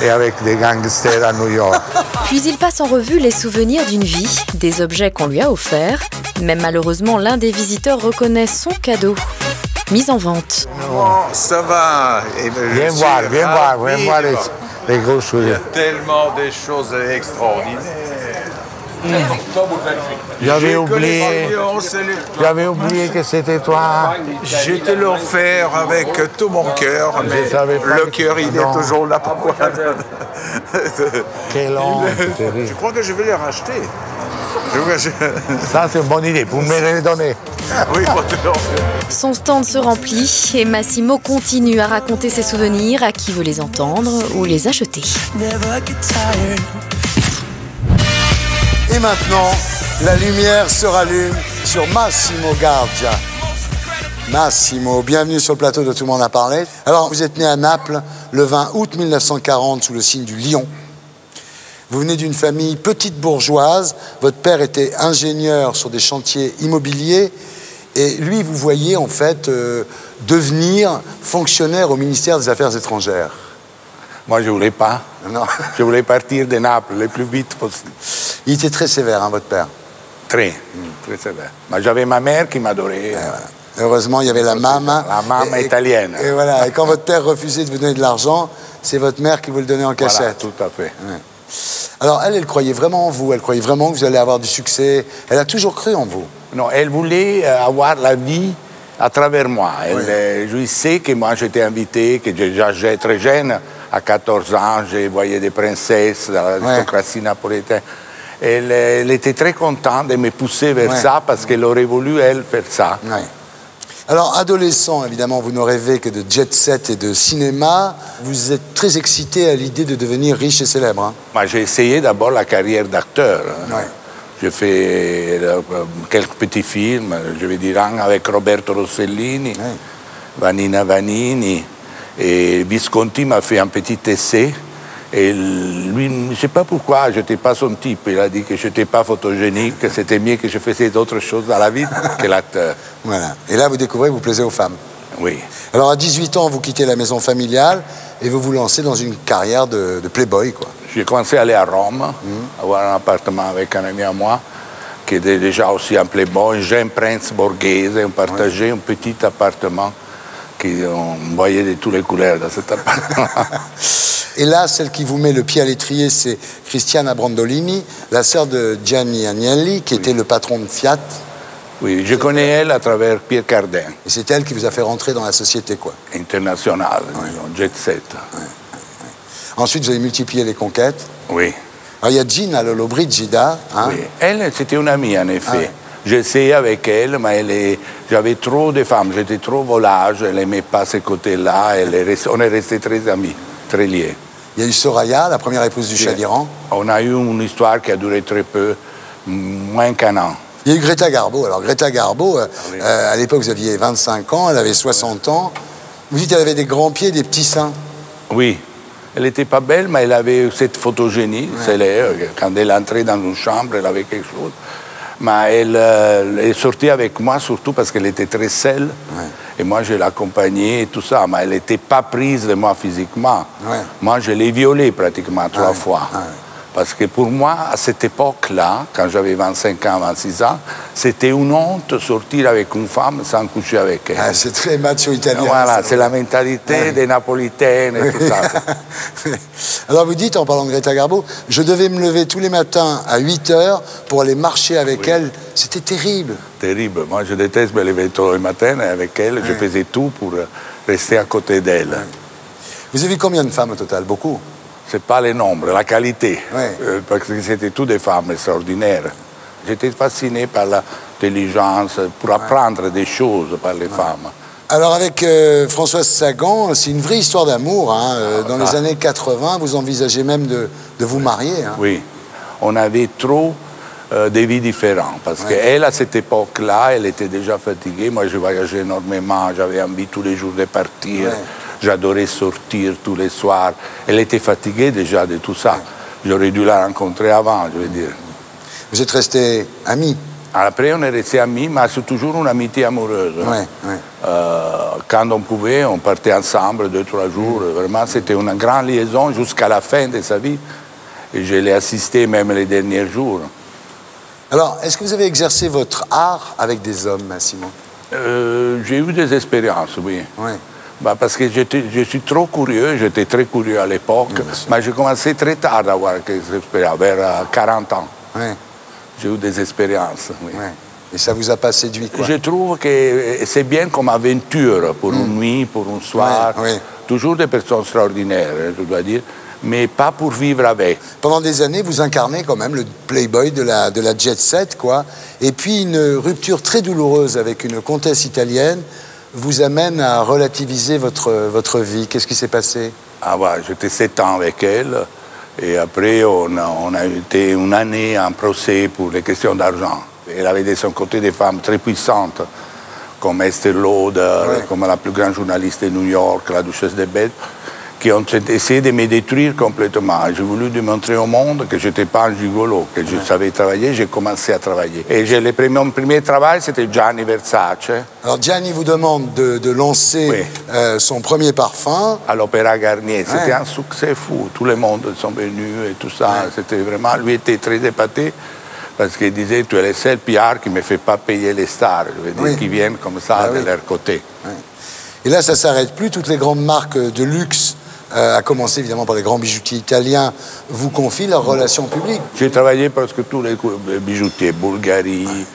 et avec des gangsters à New York. Puis il passe en revue les souvenirs d'une vie, des objets qu'on lui a offerts. Mais malheureusement, l'un des visiteurs reconnaît son cadeau, mis en vente. Oh, ça va. Viens voir les grosses choses. Il y a tellement de choses extraordinaires. J'avais oublié que c'était toi. Je te le faire avec tout mon cœur, mais le cœur, il est toujours là. Pourquoi? Quelle honte, Je crois que je vais les racheter. Ça, c'est une bonne idée. Vous me les donner. Oui, Son stand se remplit et Massimo continue à raconter ses souvenirs à qui veut les entendre ou les acheter. Et maintenant, la lumière se rallume sur Massimo Gardia. Massimo, bienvenue sur le plateau de Tout le monde a parlé. Alors, vous êtes né à Naples le 20 août 1940 sous le signe du lion. Vous venez d'une famille petite bourgeoise, votre père était ingénieur sur des chantiers immobiliers, et lui, vous voyez en fait devenir fonctionnaire au ministère des Affaires étrangères. Moi, je ne voulais pas. Non. Je voulais partir de Naples le plus vite possible. Il était très sévère, hein, votre père. Très sévère. Mais j'avais ma mère qui m'adorait. Voilà. Heureusement, il y avait la maman. La maman italienne. Et voilà. Et quand votre père refusait de vous donner de l'argent, c'est votre mère qui vous le donnait en cachette. Voilà, tout à fait. Ouais. Alors, elle croyait vraiment en vous. Elle croyait vraiment que vous allez avoir du succès. Elle a toujours cru en vous. Non, elle voulait avoir la vie à travers moi. Elle jouissait que moi, j'étais invité, que j'étais très jeune. À 14 ans, je voyais des princesses dans l'aristocratie napolitaine. Elle était très contente de me pousser vers ça parce qu'elle aurait voulu, elle, faire ça. Ouais. Alors, adolescent, évidemment, vous ne rêvez que de jet set et de cinéma. Vous êtes très excité à l'idée de devenir riche et célèbre. Hein. Moi, j'ai essayé d'abord la carrière d'acteur. Ouais. J'ai fait quelques petits films, je vais dire un avec Roberto Rossellini, Vanina Vanini, et Visconti m'a fait un petit essai. Et lui, je ne sais pas pourquoi, je n'étais pas son type. Il a dit que je n'étais pas photogénique, que c'était mieux que je faisais d'autres choses dans la vie que l'acteur. Voilà. Et là, vous découvrez que vous plaisez aux femmes. Oui. Alors, à 18 ans, vous quittez la maison familiale et vous vous lancez dans une carrière de playboy, quoi. J'ai commencé à aller à Rome, avoir un appartement avec un ami à moi, qui était déjà aussi un playboy, un jeune prince borghese. On partageait un petit appartement, on voyait de toutes les couleurs dans cet appartement. Et là, celle qui vous met le pied à l'étrier, c'est Cristiana Brandolini, la sœur de Gianni Agnelli, qui était le patron de Fiat. Oui, je connais elle à travers Pierre Cardin. Et c'est elle qui vous a fait rentrer dans la société, quoi. Internationale, jet set. Ensuite, vous avez multiplié les conquêtes. Oui. Alors, il y a Gina Lollobrigida. Hein. Oui. Elle, c'était une amie, en effet. J'essayais avec elle, mais j'avais trop de femmes, j'étais trop volage, elle n'aimait pas ce côté-là, on est restés très amis, très liés. Il y a eu Soraya, la première épouse du Shah d'Iran. On a eu une histoire qui a duré très peu, moins qu'un an. Il y a eu Greta Garbo. Alors Greta Garbo, à l'époque vous aviez 25 ans, elle avait 60 ans. Vous dites qu'elle avait des grands pieds, des petits seins. Oui. Elle n'était pas belle, mais elle avait cette photogénie. Quand elle entrait dans une chambre, elle avait quelque chose. Mais elle est sortie avec moi surtout parce qu'elle était très seule. Et moi, je l'accompagnais et tout ça. Mais elle n'était pas prise de moi physiquement. Moi, je l'ai violée pratiquement 3 fois. Parce que pour moi, à cette époque-là, quand j'avais 25 ans, 26 ans, c'était une honte de sortir avec une femme sans coucher avec elle. Ah, c'est très macho italien. Voilà, c'est la mentalité des Napolitaines et tout ça. Alors vous dites, en parlant de Greta Garbo, je devais me lever tous les matins à 8 heures pour aller marcher avec elle. C'était terrible. Terrible. Moi, je déteste me lever tôt le matin et avec elle, je faisais tout pour rester à côté d'elle. Vous avez vu combien de femmes au total? Beaucoup? C'est pas le nombre, la qualité. Parce que c'était toutes des femmes extraordinaires. J'étais fasciné par l'intelligence, pour apprendre des choses par les femmes. Alors avec Françoise Sagan, c'est une vraie histoire d'amour. Hein. Dans les années 80, vous envisagez même de vous marier. Hein. Oui, on avait trop des vies différentes. Parce qu'elle, à cette époque-là, elle était déjà fatiguée. Moi, je voyageais énormément, j'avais envie tous les jours de partir. J'adorais sortir tous les soirs. Elle était fatiguée déjà de tout ça. J'aurais dû la rencontrer avant, je veux dire. Vous êtes restés amis? Après, on est restés amis, mais c'est toujours une amitié amoureuse. Quand on pouvait, on partait ensemble 2-3 jours. Vraiment, c'était une grande liaison jusqu'à la fin de sa vie. Et je l'ai assisté même les derniers jours. Alors, est-ce que vous avez exercé votre art avec des hommes, Massimo? J'ai eu des expériences, oui. Bah parce que je suis trop curieux, j'étais très curieux à l'époque, mais j'ai commencé très tard à avoir des expériences, vers 40 ans. J'ai eu des expériences. Et ça vous a pas séduit, quoi? Je trouve que c'est bien comme aventure, pour une nuit, pour un soir. Toujours des personnes extraordinaires, je dois dire, mais pas pour vivre avec. Pendant des années, vous incarnez quand même le playboy de la jet set, quoi. Et puis une rupture très douloureuse avec une comtesse italienne vous amène à relativiser votre vie. Qu'est-ce qui s'est passé? Ah ouais, j'étais 7 ans avec elle. Et après, on a été une année en procès pour les questions d'argent. Elle avait de son côté des femmes très puissantes, comme Esther Lauder, comme la plus grande journaliste de New York, la duchesse de Bed, qui ont essayé de me détruire complètement. J'ai voulu démontrer au monde que je n'étais pas un gigolo, que je savais travailler, j'ai commencé à travailler. Et mon premier travail, c'était Gianni Versace. Alors Gianni vous demande de lancer son premier parfum. À l'Opéra Garnier. C'était un succès fou. Tout le monde sont venus et tout ça. C'était vraiment... Lui était très épaté parce qu'il disait, tu es le seul PR qui ne me fait pas payer les stars. Je veux dire, qui viennent comme ça de leur côté. Et là, ça ne s'arrête plus. Toutes les grandes marques de luxe, à commencer évidemment par les grands bijoutiers italiens, vous confient leurs relations publiques. J'ai travaillé presque tous les bijoutiers, Bulgarie,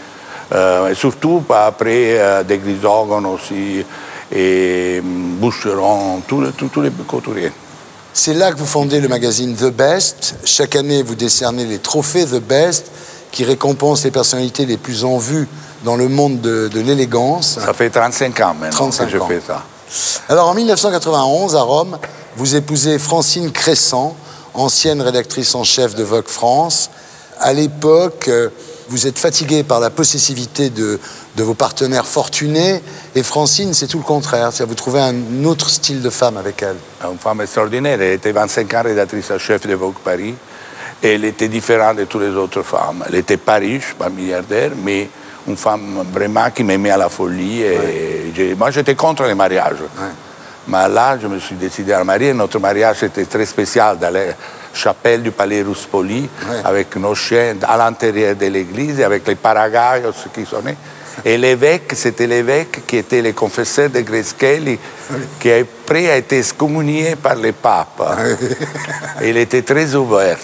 et surtout après des Grisogones aussi, et Boucheron, tous les couturiers. C'est là que vous fondez le magazine The Best. Chaque année, vous décernez les trophées The Best, qui récompensent les personnalités les plus en vue dans le monde de l'élégance. Ça fait 35 ans maintenant que je fais ça. Alors en 1991, à Rome, vous épousez Francine Crescent, ancienne rédactrice en chef de Vogue France. À l'époque, vous êtes fatigué par la possessivité de vos partenaires fortunés. Et Francine, c'est tout le contraire. Vous trouvez un autre style de femme avec elle. Une femme extraordinaire. Elle était 25 ans rédactrice en chef de Vogue Paris. Et elle était différente de toutes les autres femmes. Elle n'était pas riche, pas milliardaire, mais une femme vraiment qui m'aimait à la folie. Et moi, j'étais contre les mariages. Mais là, je me suis décidé à marier. Notre mariage était très spécial dans la chapelle du palais Ruspoli, avec nos chiens à l'intérieur de l'église, avec les paragaios qui sonnaient. Et l'évêque, c'était l'évêque qui était le confesseur de Greschelli, qui après a été excommunié par le pape. Il était très ouvert.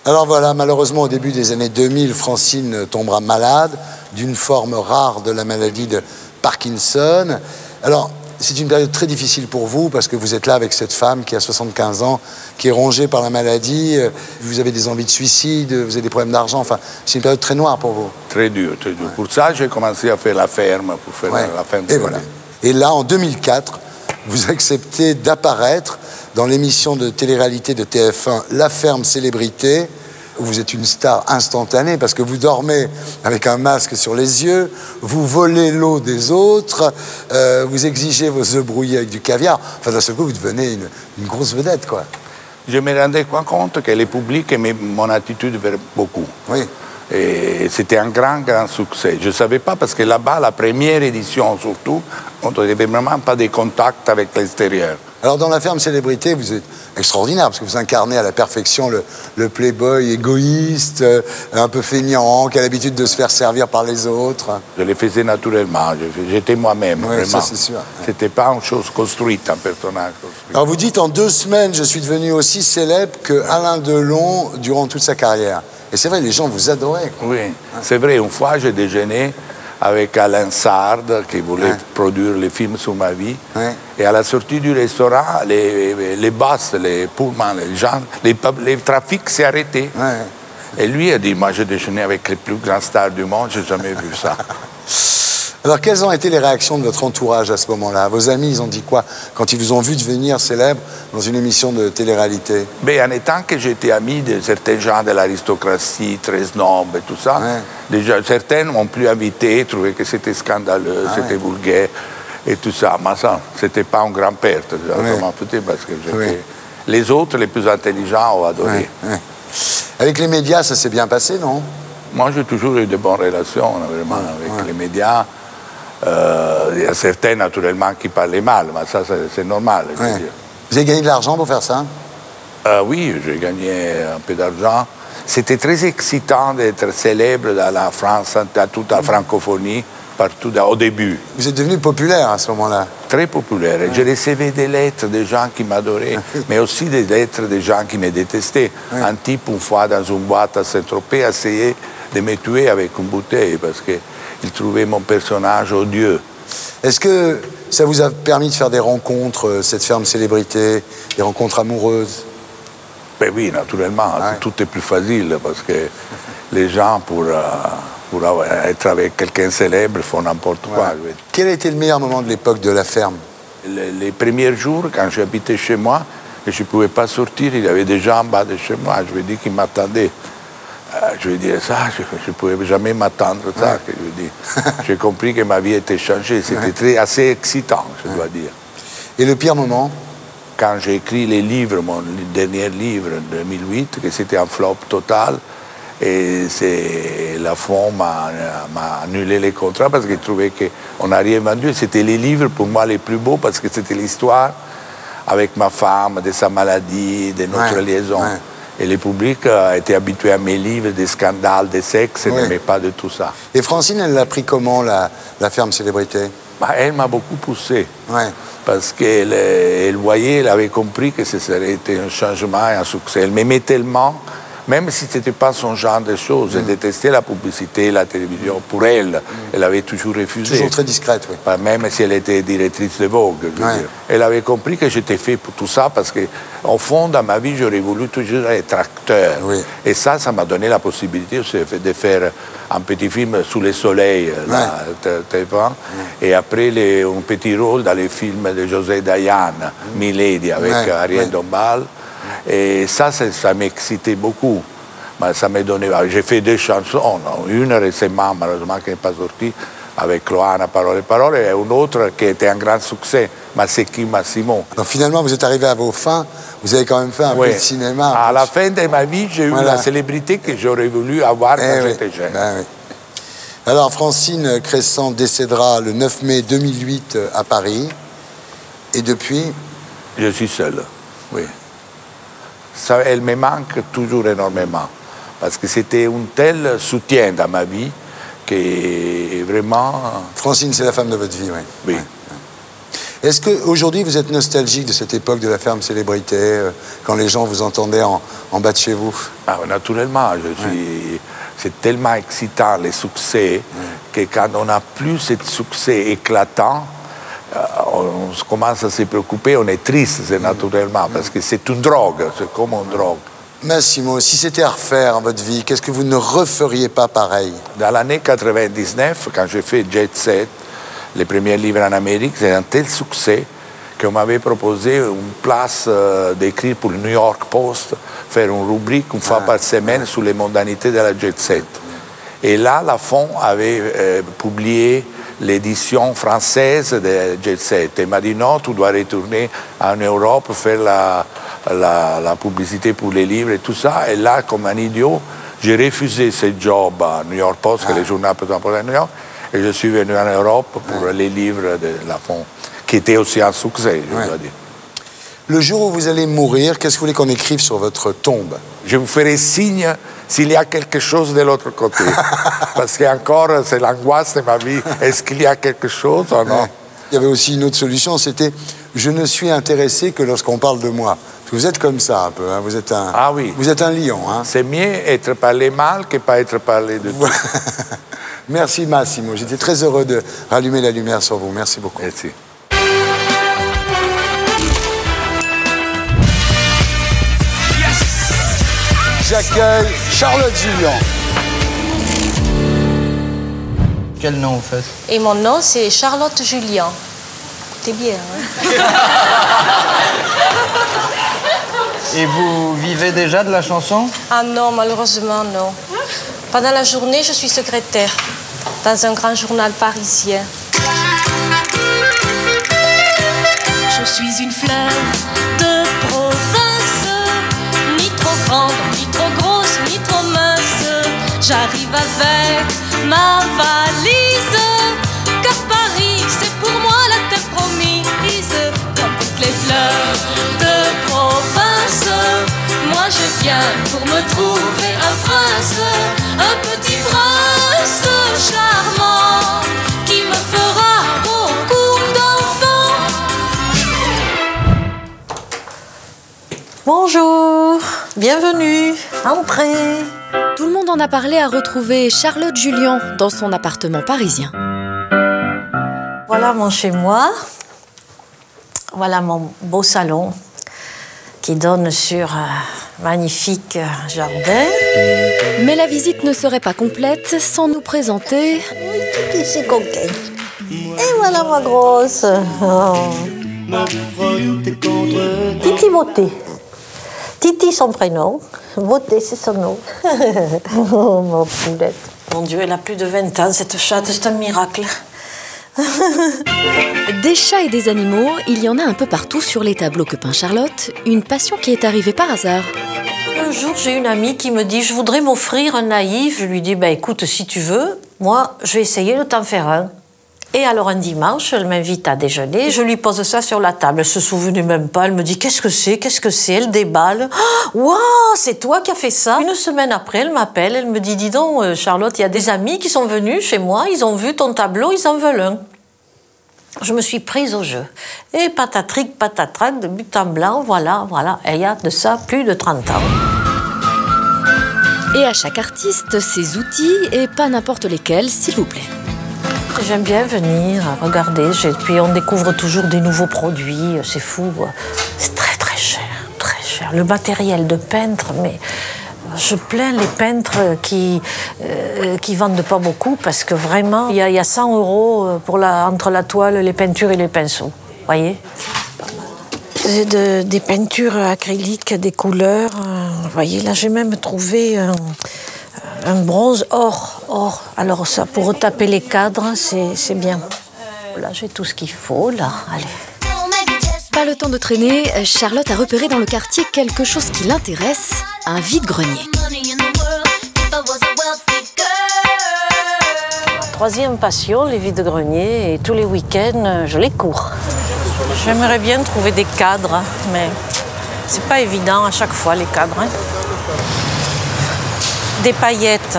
Alors voilà, malheureusement, au début des années 2000, Francine tombera malade d'une forme rare de la maladie de Parkinson. Alors, c'est une période très difficile pour vous parce que vous êtes là avec cette femme qui a 75 ans, qui est rongée par la maladie. Vous avez des envies de suicide, vous avez des problèmes d'argent. Enfin, c'est une période très noire pour vous. Très dur, très dur. Pour ça, j'ai commencé à faire la ferme, pour faire la ferme. Et voilà. Et là, en 2004, vous acceptez d'apparaître dans l'émission de télé-réalité de TF1, La Ferme Célébrité, où vous êtes une star instantanée parce que vous dormez avec un masque sur les yeux, vous volez l'eau des autres, vous exigez vos œufs brouillés avec du caviar. Enfin, d'un seul coup, vous devenez une grosse vedette, quoi. Je me rendais compte que le public aimait mon attitude vers beaucoup. Oui. Et c'était un grand, grand succès. Je ne savais pas parce que là-bas, la première édition surtout, on n'avait vraiment pas de contact avec l'extérieur. Alors dans La Ferme Célébrité, vous êtes extraordinaire parce que vous incarnez à la perfection le playboy égoïste, un peu feignant, qui a l'habitude de se faire servir par les autres. Je le faisais naturellement, j'étais moi-même, oui, vraiment. Ça, c'est sûr. C'était pas une chose construite, un personnage construit. Alors vous dites, en 2 semaines, je suis devenu aussi célèbre que Alain Delon durant toute sa carrière. Et c'est vrai, les gens vous adoraient, quoi. Oui, c'est vrai. Une fois, j'ai déjeuné avec Alain Sard, qui voulait produire les films sur ma vie. Et à la sortie du restaurant, les bus, les pullmans, les gens, les trafics s'est arrêté. Et lui a dit, moi, j'ai déjeuné avec les plus grands stars du monde, j'ai jamais vu ça. Alors, quelles ont été les réactions de votre entourage à ce moment-là? Vos amis, ils ont dit quoi quand ils vous ont vu devenir célèbre dans une émission de télé-réalité? En étant que j'étais ami de certains gens de l'aristocratie, très snob et tout ça, déjà, certains m'ont plus invité, trouvaient que c'était scandaleux, c'était vulgaire et tout ça. Mais ça, c'était pas une grande perte. Je m'en foutais parce que les autres, les plus intelligents, ont adoré. Avec les médias, ça s'est bien passé, non? Moi, j'ai toujours eu de bonnes relations, vraiment, avec les médias. Il y a certains, naturellement, qui parlaient mal, mais ça, c'est normal. Vous avez gagné de l'argent pour faire ça? Oui, j'ai gagné un peu d'argent. C'était très excitant d'être célèbre dans la France, dans toute la francophonie, partout au début. Vous êtes devenu populaire à ce moment-là? Très populaire. Je recevais des lettres des gens qui m'adoraient, mais aussi des lettres des gens qui me détestaient. Un type, une fois, dans une boîte à Saint-Tropez, a essayé de me tuer avec une bouteille parce qu'il trouvait mon personnage odieux. Est-ce que ça vous a permis de faire des rencontres, cette ferme célébrité, des rencontres amoureuses? Ben oui, naturellement. Tout est plus facile parce que les gens, pour être avec quelqu'un célèbre, font n'importe quoi. Quel a été le meilleur moment de l'époque de La Ferme? Les premiers jours, quand j'habitais chez moi, et je ne pouvais pas sortir, il y avait des gens en bas de chez moi. Je lui ai dit qu'ils m'attendaient. Je lui ai dit ça, je ne pouvais jamais m'attendre ça. J'ai compris que ma vie était changée. C'était assez excitant, je dois dire. Et le pire moment? quand j'ai écrit les livres, mon dernier livre en 2008, que c'était un flop total, et la FON m'a annulé les contrats parce qu'il trouvait qu'on n'a rien vendu. C'était les livres pour moi les plus beaux parce que c'était l'histoire avec ma femme, de sa maladie, de notre liaison. Ouais. Et le public a été habitué à mes livres, des scandales, des sexes, et n'aimait pas de tout ça. Et Francine, elle l'a pris comment, la ferme célébrité? Elle m'a beaucoup poussé. Ouais. Parce qu'elle voyait, elle avait compris que ce serait été un changement et un succès. Elle m'aimait tellement, même si ce n'était pas son genre de choses. Elle détestait la publicité, la télévision. Pour elle, elle avait toujours refusé. Toujours très discrète, oui. Même si elle était directrice de Vogue. Elle avait compris que j'étais fait pour tout ça parce qu'au fond, dans ma vie, j'aurais voulu toujours être acteur. Oui. Et ça m'a donné la possibilité aussi de faire un petit film Sous le soleil, et après un petit rôle dans les films de José Dayan, Milady, avec Ariel Dombal. Et ça m'excitait beaucoup. Mais ça m'a donné. J'ai fait 2 chansons, une récemment, malheureusement, qui n'est pas sortie, avec Loana, Parole et Parole, et une autre qui était un grand succès, Maseki Massimo. Donc finalement, vous êtes arrivé à vos fins, vous avez quand même fait un peu de cinéma. À la fin de ma vie, j'ai eu la célébrité que j'aurais voulu avoir quand j'étais jeune. Ben, alors, Francine Crescent décédera le 9 mai 2008 à Paris, et depuis... Je suis seul, oui. Ça, elle me manque toujours énormément, parce que c'était un tel soutien dans ma vie que vraiment... Francine, c'est la femme de votre vie, oui. Oui. Ouais. Est-ce qu'aujourd'hui, vous êtes nostalgique de cette époque de la ferme célébrité, quand les gens vous entendaient en bas de chez vous? Naturellement, c'est tellement excitant, les succès, que quand on n'a plus ce succès éclatant, on commence à se préoccuper, on est triste, naturellement, parce que c'est une drogue, c'est comme une drogue. Massimo, si c'était à refaire votre vie, qu'est-ce que vous ne referiez pas pareil? Dans l'année 99, quand j'ai fait Jet Set, les premiers livres en Amérique, c'est un tel succès qu'on m'avait proposé une place d'écrire pour le New York Post, faire une rubrique une fois par semaine sur les mondanités de la Jet Set. Et là, la FON avait publié l'édition française de Jet Set. Et m'a dit non, tu dois retourner en Europe, faire la publicité pour les livres et tout ça. Et là, comme un idiot, j'ai refusé ce job à New York Post, que est le journal plus important de New York, et je suis venu en Europe pour les livres de la FON, qui était aussi un succès, je dois dire. Le jour où vous allez mourir, qu'est-ce que vous voulez qu'on écrive sur votre tombe? Je vous ferai signe s'il y a quelque chose de l'autre côté. Parce qu'encore, c'est l'angoisse de ma vie. Est-ce qu'il y a quelque chose ou non? Il y avait aussi une autre solution, c'était « Je ne suis intéressé que lorsqu'on parle de moi ». Vous êtes comme ça un peu, hein. Vous êtes un lion. Hein. C'est mieux être parlé mal que pas être parlé de tout. Merci Massimo, j'étais très heureux de rallumer la lumière sur vous. Merci beaucoup. Merci. J'accueille Charlotte Julien. Quel nom vous faites? Et mon nom, c'est Charlotte Julien. T'es bien, hein? Et vous vivez déjà de la chanson? Ah non, malheureusement, non. Pendant la journée, je suis secrétaire dans un grand journal parisien. Je suis une fleur de province, ni trop grande, ni trop grosse, ni trop mince. J'arrive avec ma valise, car Paris, c'est pour moi la terre promise. Comme toutes les fleurs de province, moi je viens pour me trouver un prince, un petit prince charmant, qui me fera beaucoup d'enfants. Bonjour, bienvenue, entrez. Tout le monde en a parlé à retrouver Charlotte Julien dans son appartement parisien. Voilà mon chez-moi. Voilà mon beau salon qui donne sur un magnifique jardin. Mais la visite ne serait pas complète sans nous présenter... Qui c'est coquin. Et voilà ma grosse. Oh. Titi Beauté. Titi son prénom. Beauté c'est son nom. Oh ma poulette. Mon Dieu, elle a plus de 20 ans cette chatte, c'est un miracle. Des chats et des animaux, il y en a un peu partout sur les tableaux que peint Charlotte. Une passion qui est arrivée par hasard. Un jour, j'ai une amie qui me dit « Je voudrais m'offrir un naïf ». Je lui dis bah, « Écoute, si tu veux, moi, je vais essayer de t'en faire un ». Et alors, un dimanche, elle m'invite à déjeuner. Je lui pose ça sur la table. Elle se souvenait même pas. Elle me dit « Qu'est-ce que c'est? Qu'est-ce que c'est ?» Elle déballe. « Waouh, c'est toi qui as fait ça ?» Une semaine après, elle m'appelle. Elle me dit « Dis donc, Charlotte, il y a des amis qui sont venus chez moi. Ils ont vu ton tableau, ils en veulent un. » Je me suis prise au jeu. Et patatric, patatrac, de but en blanc, voilà. Et il y a de ça plus de 30 ans. Et à chaque artiste, ses outils, et pas n'importe lesquels, s'il vous plaît. J'aime bien venir, regarder, puis on découvre toujours des nouveaux produits, c'est fou. C'est très cher, très cher. Le matériel de peintre, mais je plains les peintres qui vendent pas beaucoup parce que vraiment, il y a 100 € pour entre la toile, les peintures et les pinceaux, vous voyez? Des peintures acryliques, des couleurs, vous voyez, là j'ai même trouvé un bronze or. Alors ça, pour retaper les cadres, c'est bien. Là, j'ai tout ce qu'il faut, là. Allez. Pas le temps de traîner, Charlotte a repéré dans le quartier quelque chose qui l'intéresse, un vide-grenier. Troisième passion, les vides-greniers, et tous les week-ends, je les cours. J'aimerais bien trouver des cadres, mais c'est pas évident à chaque fois, les cadres. Hein. Des paillettes.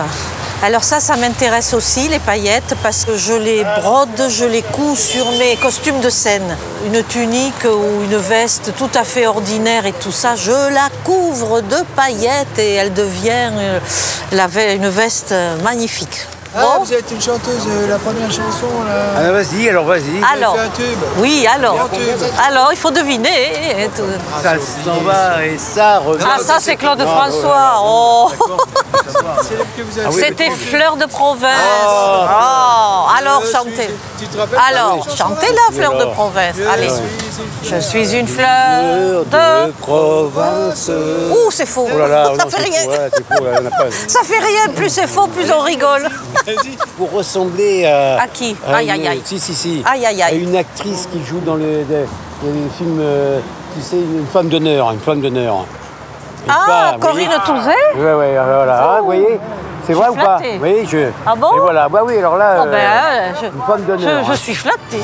Alors ça m'intéresse aussi, les paillettes, parce que je les brode, je les couds sur mes costumes de scène. Une tunique ou une veste tout à fait ordinaire et tout ça, je la couvre de paillettes et elle devient une veste magnifique. Ah, bon. Vous êtes une chanteuse, la première chanson là. Ah, vas-y, alors vas-y. Alors, fait un tube. Oui, alors. Alors, il faut deviner. Ça s'en va et ça revient. Ah, ça, c'est Claude François. Oh. C'était oui, Fleur de Province. Alors, chantez. Tu te rappelles? Alors, chantez la Fleur de Province. Allez. Je suis une fleur de province. Ouh, c'est faux. Oh là là, ça fait rien. Faux, ça fait rien. Plus c'est faux, plus on rigole. Vous ressemblez à... À qui? Aïe, aïe, aïe. Si. Aïe, aïe, aïe. À une actrice qui joue dans les films, tu sais, une femme d'honneur. Ah, Corinne Touzet? Oui, voilà. Ah, vous voyez, c'est vrai ou pas? Oui, Ah bon? Et voilà, bah oui, alors là, une femme d'honneur. Je suis flattée.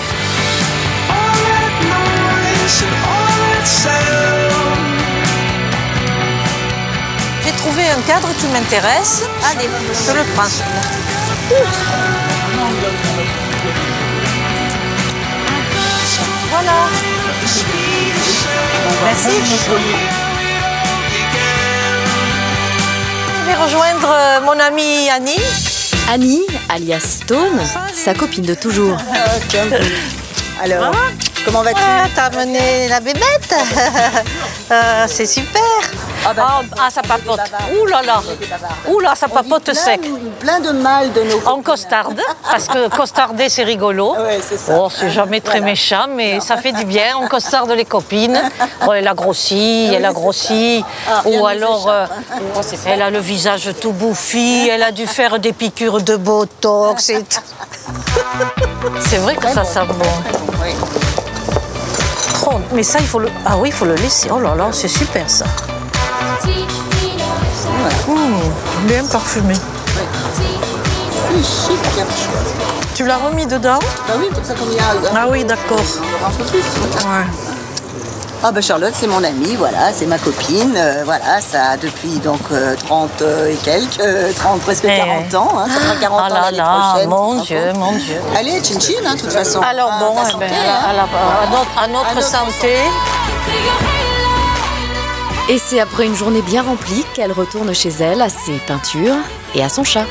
J'ai trouvé un cadre qui m'intéresse. Allez, je le prends. Voilà. Merci. Je vais rejoindre mon amie Annie. Annie, alias Stone, sa copine de toujours. Alors, comment vas-tu? T'as amené la bébête. C'est super. Ça papote. Ouh là là. Ouh là, ça papote sec. Plein de mal de nos... On costarde, parce que costarder, c'est rigolo. Ouais, c'est ça. Oh, c'est jamais très méchant, mais ça fait du bien. On costarde les copines. Oh, elle a grossi, Ou alors, elle a le visage tout bouffi, elle a dû faire des piqûres de botox. C'est vrai que ça sent bon. Oh, mais ça, il faut le... Ah oui, il faut le laisser. Oh là là, c'est super, ça. Bien parfumé. Tu l'as remis dedans? Bah oui, comme ça qu'on y a. Ah oui, d'accord. Ouais. Ah bah Charlotte, c'est mon amie, voilà, c'est ma copine, voilà, ça depuis donc 30 et quelques, presque 40 ans, hein, ça fera 40 ans l'année prochaine. Mon Dieu. Allez, chin-chin, hein, de toute façon. Alors bon, à notre santé. Et c'est après une journée bien remplie qu'elle retourne chez elle à ses peintures et à son chat.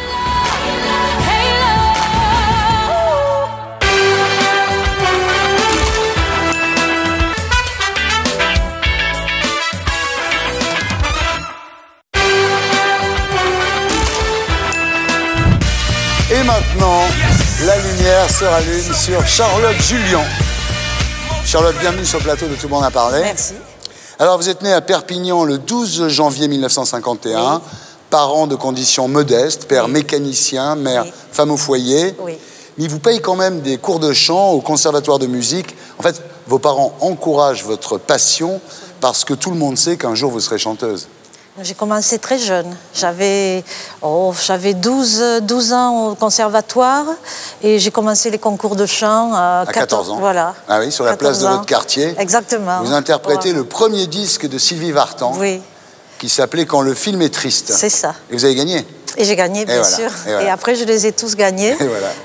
Et maintenant, la lumière se rallume sur Charlotte Julien. Charlotte, bienvenue sur le plateau de Tout le monde a parlé. Merci. Alors, vous êtes née à Perpignan le 12 janvier 1951, oui. Parents de conditions modestes, père mécanicien, mère femme au foyer. Oui. mais ils vous payent quand même des cours de chant au conservatoire de musique. En fait, vos parents encouragent votre passion parce que tout le monde sait qu'un jour vous serez chanteuse. J'ai commencé très jeune. J'avais 12 ans au conservatoire et j'ai commencé les concours de chant à 14 ans. Voilà. Ah oui, sur la place de votre quartier. Exactement. Vous interprétez le premier disque de Sylvie Vartan. Oui. Qui s'appelait Quand le film est triste. C'est ça. Et vous avez gagné? Et j'ai gagné, bien sûr. Et après, je les ai tous gagnés.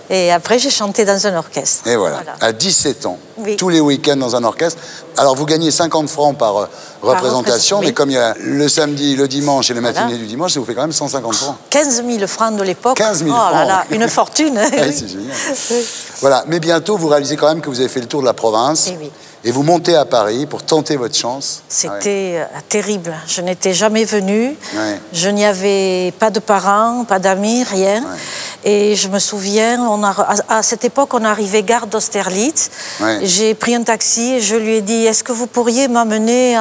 Et après, j'ai chanté dans un orchestre. Et voilà. À 17 ans, tous les week-ends dans un orchestre. Alors, vous gagnez 50 francs par représentation, mais comme il y a le samedi, le dimanche et le matinée du dimanche, ça vous fait quand même 150 francs. 15 000 francs de l'époque. 15 000 francs. Oh là là, une fortune. Oui, c'est génial. Voilà. Mais bientôt, vous réalisez quand même que vous avez fait le tour de la province. Et vous montez à Paris pour tenter votre chance. C'était terrible. Je n'étais jamais venue. Je n'y avais pas de parents, pas d'amis, rien. Et je me souviens, à cette époque, on arrivait gare d'Austerlitz. J'ai pris un taxi et je lui ai dit, est-ce que vous pourriez m'amener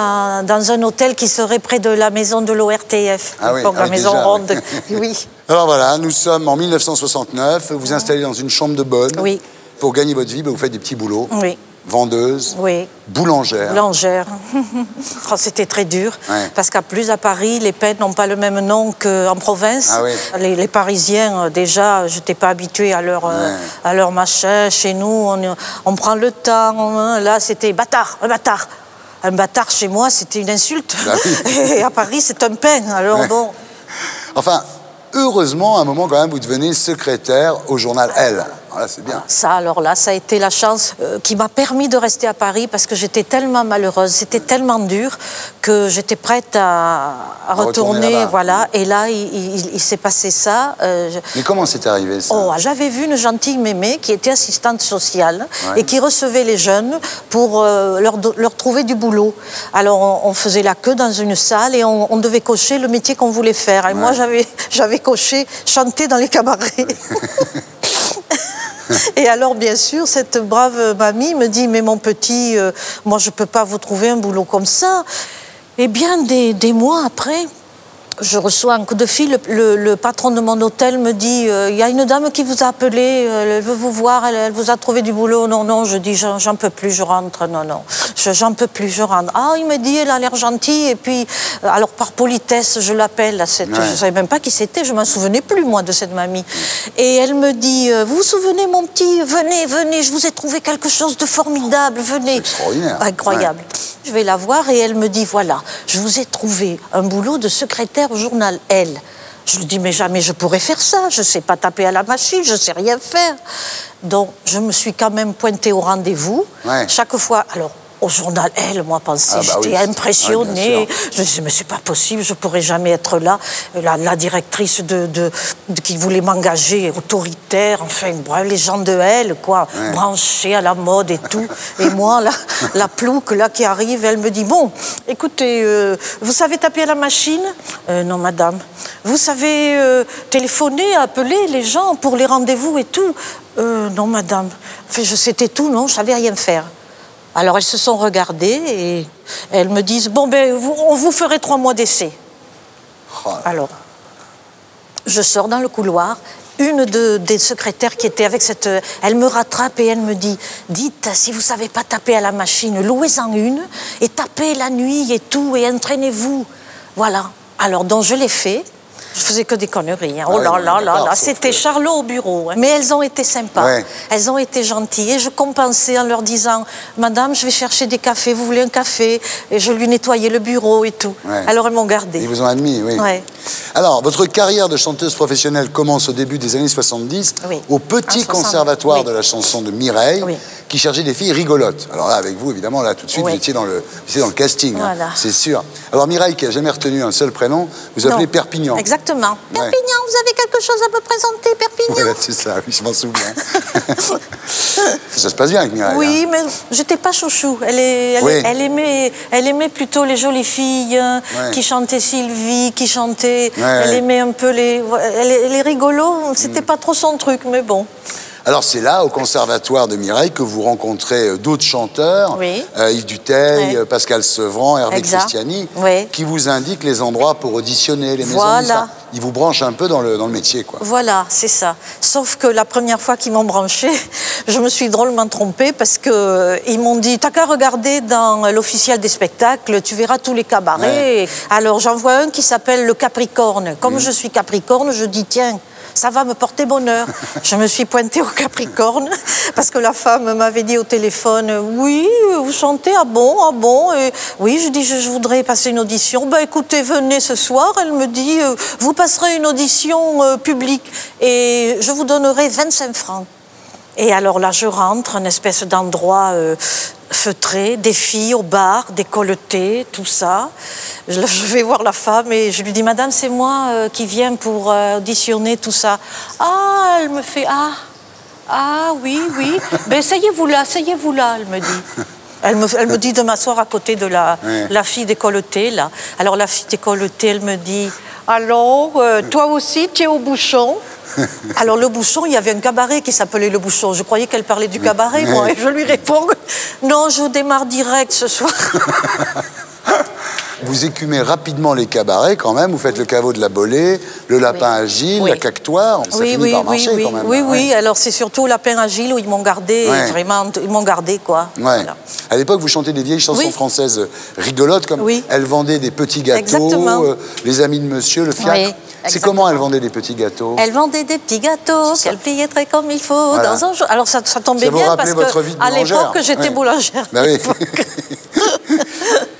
dans un hôtel qui serait près de la maison de l'ORTF, la maison ronde. Oui. Alors voilà, nous sommes en 1969. Vous vous installez dans une chambre de bonne. Oui. Pour gagner votre vie, vous faites des petits boulots. Oui. Vendeuse, boulangère. Boulangère. Oh, c'était très dur, parce qu'à plus à Paris, les peines n'ont pas le même nom qu'en province. Ah oui. Les Parisiens, déjà, je n'étais pas habituée à leur machin. Chez nous, on prend le temps. Là, c'était bâtard, un bâtard. Un bâtard, chez moi, c'était une insulte. Ah oui. Et à Paris, c'est un pain. Alors bon... Enfin, heureusement, à un moment, quand même, vous devenez secrétaire au journal Elle. Voilà, c'est bien. Ça, alors là, ça a été la chance qui m'a permis de rester à Paris parce que j'étais tellement malheureuse, c'était tellement dur que j'étais prête à retourner, voilà. Et là, il s'est passé ça. Mais comment c'est arrivé, ça? J'avais vu une gentille mémé qui était assistante sociale et qui recevait les jeunes pour leur trouver du boulot. Alors, on faisait la queue dans une salle et on devait cocher le métier qu'on voulait faire. Et moi, j'avais coché chanter dans les cabarets. Et alors, bien sûr, cette brave mamie me dit « Mais mon petit, moi, je ne peux pas vous trouver un boulot comme ça. » Eh bien, des mois après, je reçois un coup de fil. Le patron de mon hôtel me dit « Il y a une dame qui vous a appelé, elle veut vous voir, elle vous a trouvé du boulot. » Non, non, je dis « J'en peux plus, je rentre. » Non, non, j'en peux plus, je rentre. Ah, il me dit « Elle a l'air gentille. » Et puis, alors par politesse, je l'appelle. Je ne savais même pas qui c'était, je ne m'en souvenais plus, moi, de cette mamie. Et elle me dit « Vous vous souvenez, mon petit, venez, venez, je vous ai trouvé quelque chose de formidable, venez. » Extraordinaire. Incroyable. Je vais la voir et elle me dit « Voilà, je vous ai trouvé un boulot de secrétaire au journal Elle. » Je lui dis « Mais jamais je pourrais faire ça, je ne sais pas taper à la machine, je ne sais rien faire. » Donc, je me suis quand même pointée au rendez-vous. Chaque fois, alors, au journal Elle, moi, j'étais impressionnée. Je me disais, mais c'est pas possible, je pourrais jamais être là. La directrice qui voulait m'engager, autoritaire, enfin, bref, les gens de Elle, quoi, branchés à la mode et tout. Et moi, la plouque, là, qui arrive, elle me dit, bon, écoutez, vous savez taper à la machine? Non, madame. Vous savez téléphoner, appeler les gens pour les rendez-vous et tout? Non, madame. Enfin, c'était tout, non, je savais rien faire. Alors, elles se sont regardées et elles me disent « Bon, ben, on vous ferait 3 mois d'essai. » Alors, je sors dans le couloir. Une des secrétaires qui était avec cette... Elle me rattrape et elle me dit « Dites, si vous ne savez pas taper à la machine, louez-en une et tapez la nuit et tout et entraînez-vous. » Voilà. Alors, donc, je l'ai fait. Je faisais que des conneries. Hein. Oh là là là là, c'était Charlot au bureau. Hein. Mais elles ont été sympas, elles ont été gentilles. Et je compensais en leur disant, madame, je vais chercher des cafés, vous voulez un café? Et je lui nettoyais le bureau et tout. Alors elles m'ont gardée. Ils vous ont admis, oui. Alors, votre carrière de chanteuse professionnelle commence au début des années 70 au petit conservatoire de la chanson de Mireille, qui cherchait des filles rigolotes. Alors là, avec vous, évidemment, là, tout de suite, vous étiez dans le casting, hein, c'est sûr. Alors Mireille, qui n'a jamais retenu un seul prénom, vous appelez Perpignan. Exactement. Perpignan, vous avez quelque chose à me présenter, Perpignan? Voilà, c'est ça, oui, je m'en souviens. Ça se passe bien avec Mireille. Oui, mais j'étais pas chouchou. Elle aimait plutôt les jolies filles qui chantaient Sylvie, qui chantaient... Elle aimait un peu les rigolos. C'était pas trop son truc, mais bon. Alors c'est là, au Conservatoire de Mireille, que vous rencontrez d'autres chanteurs, Oui. Yves Duteil, Oui. Pascal Sevran, Hervé Exact. Christiani, Oui. qui vous indiquent les endroits pour auditionner, les maisons Voilà. de disques. Enfin, ils vous branchent un peu dans le métier, quoi. Voilà, c'est ça. Sauf que la première fois qu'ils m'ont branché, je me suis drôlement trompée parce qu'ils m'ont dit « T'as qu'à regarder dans l'officiel des spectacles, tu verras tous les cabarets. Ouais. » Alors j'en vois un qui s'appelle le Capricorne. Comme je suis Capricorne, je dis « Tiens, ça va me porter bonheur. » Je me suis pointée au Capricorne parce que la femme m'avait dit au téléphone « Oui, vous chantez, ah bon. Et oui, je dis « Je voudrais passer une audition. » Ben écoutez, venez ce soir. Elle me dit « Vous passerez une audition publique et je vous donnerai 25 francs. » Et alors là, je rentre, une espèce d'endroit feutré, des filles au bar, décolletées, tout ça. Je vais voir la femme et je lui dis « Madame, c'est moi qui viens pour auditionner tout ça. » Ah, elle me fait « Ah, oui. Ben, asseyez-vous là, elle me dit. Elle me dit de m'asseoir à côté de la fille décolletée, là. Alors la fille décolletée, elle me dit « Alors, toi aussi, tu es au bouchon ?» Alors le Bouchon, il y avait un cabaret qui s'appelait le Bouchon. Je croyais qu'elle parlait du cabaret, moi, et je lui réponds « Non, je démarre direct ce soir. » Vous écumez rapidement les cabarets quand même, vous faites le caveau de la Bolée, le lapin agile, la cactoire, ça finit par marcher quand même. Oui, alors c'est surtout le lapin agile où ils m'ont gardé, vraiment, ils m'ont gardé quoi. Ouais. Voilà. À l'époque, vous chantez des vieilles chansons françaises rigolotes, comme Elle vendait des petits gâteaux, Les amis de monsieur, le fiacre. Oui. C'est comment elle vendait des petits gâteaux? Elle vendait des petits gâteaux qu'elle pliait très comme il faut dans un jour. Alors ça tombait bien parce qu'à l'époque j'étais boulangère. Bah oui.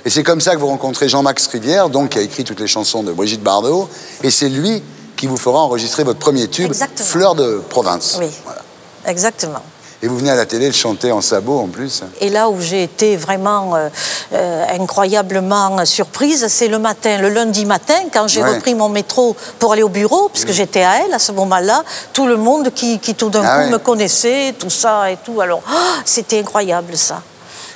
Et c'est comme ça que vous rencontrez Jean-Max Rivière, donc qui a écrit toutes les chansons de Brigitte Bardot, et c'est lui qui vous fera enregistrer votre premier tube, Fleur de province. Oui, voilà. Exactement. Et vous venez à la télé le chanter en sabot en plus. Et là où j'ai été vraiment incroyablement surprise, c'est le matin, le lundi matin, quand j'ai repris mon métro pour aller au bureau, puisque j'étais à elle à ce moment-là, tout le monde qui tout d'un coup me connaissait, tout ça et tout. Alors, c'était incroyable ça.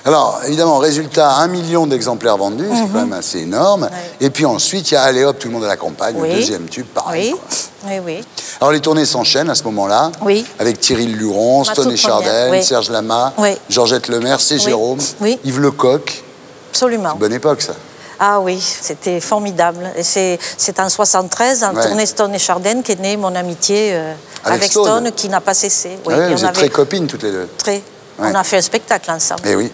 Alors, évidemment, résultat, 1 million d'exemplaires vendus, c'est quand même assez énorme. Et puis ensuite, il y a Allez hop, tout le monde à la campagne, le deuxième tube, pareil. Oui. Alors, les tournées s'enchaînent à ce moment-là, avec Thierry Luron, Stone et Chardin, Serge Lama, Georgette Lemaire, c'est Jérôme, Yves Lecoq. Absolument. Bonne époque, ça. Ah oui, c'était formidable. Et c'est en 73, en tournée Stone et Chardin, qu'est née mon amitié avec Stone, qui n'a pas cessé. Oui, vous êtes très copines toutes les deux. Très. On a fait un spectacle ensemble. Eh oui.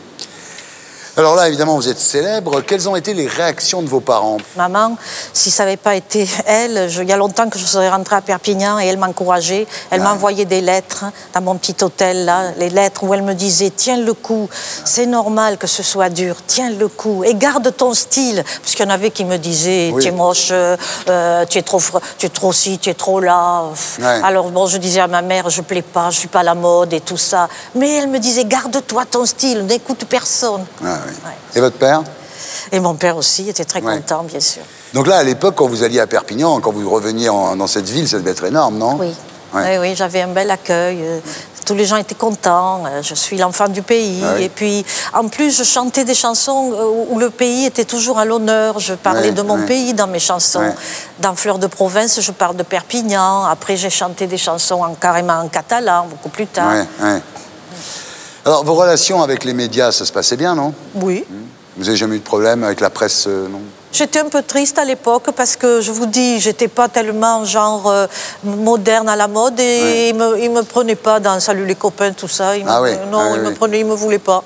Alors là, évidemment, vous êtes célèbre. Quelles ont été les réactions de vos parents? Maman, si ça n'avait pas été elle, il y a longtemps que je serais rentrée à Perpignan et elle m'encourageait. Elle m'envoyait des lettres dans mon petit hôtel, là, les lettres où elle me disait « Tiens le coup, c'est normal que ce soit dur, tiens le coup et garde ton style. » Parce qu'il y en avait qui me disaient « Tu es moche, tu es trop ci, tu es trop là. » Alors bon, je disais à ma mère « Je plais pas, je suis pas à la mode et tout ça. » Mais elle me disait « Garde-toi ton style, n'écoute personne. » Et votre père? Et mon père aussi était très content, bien sûr. Donc là, à l'époque, quand vous alliez à Perpignan, quand vous reveniez dans cette ville, ça devait être énorme, non? Oui. Oui, j'avais un bel accueil. Tous les gens étaient contents. Je suis l'enfant du pays. Et puis, en plus, je chantais des chansons où le pays était toujours à l'honneur. Je parlais de mon pays dans mes chansons. Dans Fleur de province, je parle de Perpignan. Après, j'ai chanté des chansons carrément en catalan, beaucoup plus tard. Alors, vos relations avec les médias, ça se passait bien, non? Oui. Vous n'avez jamais eu de problème avec la presse, non? J'étais un peu triste à l'époque parce que, je vous dis, j'étais pas tellement genre moderne à la mode et ils me prenaient pas dans Salut les copains, tout ça. Ils me voulaient pas.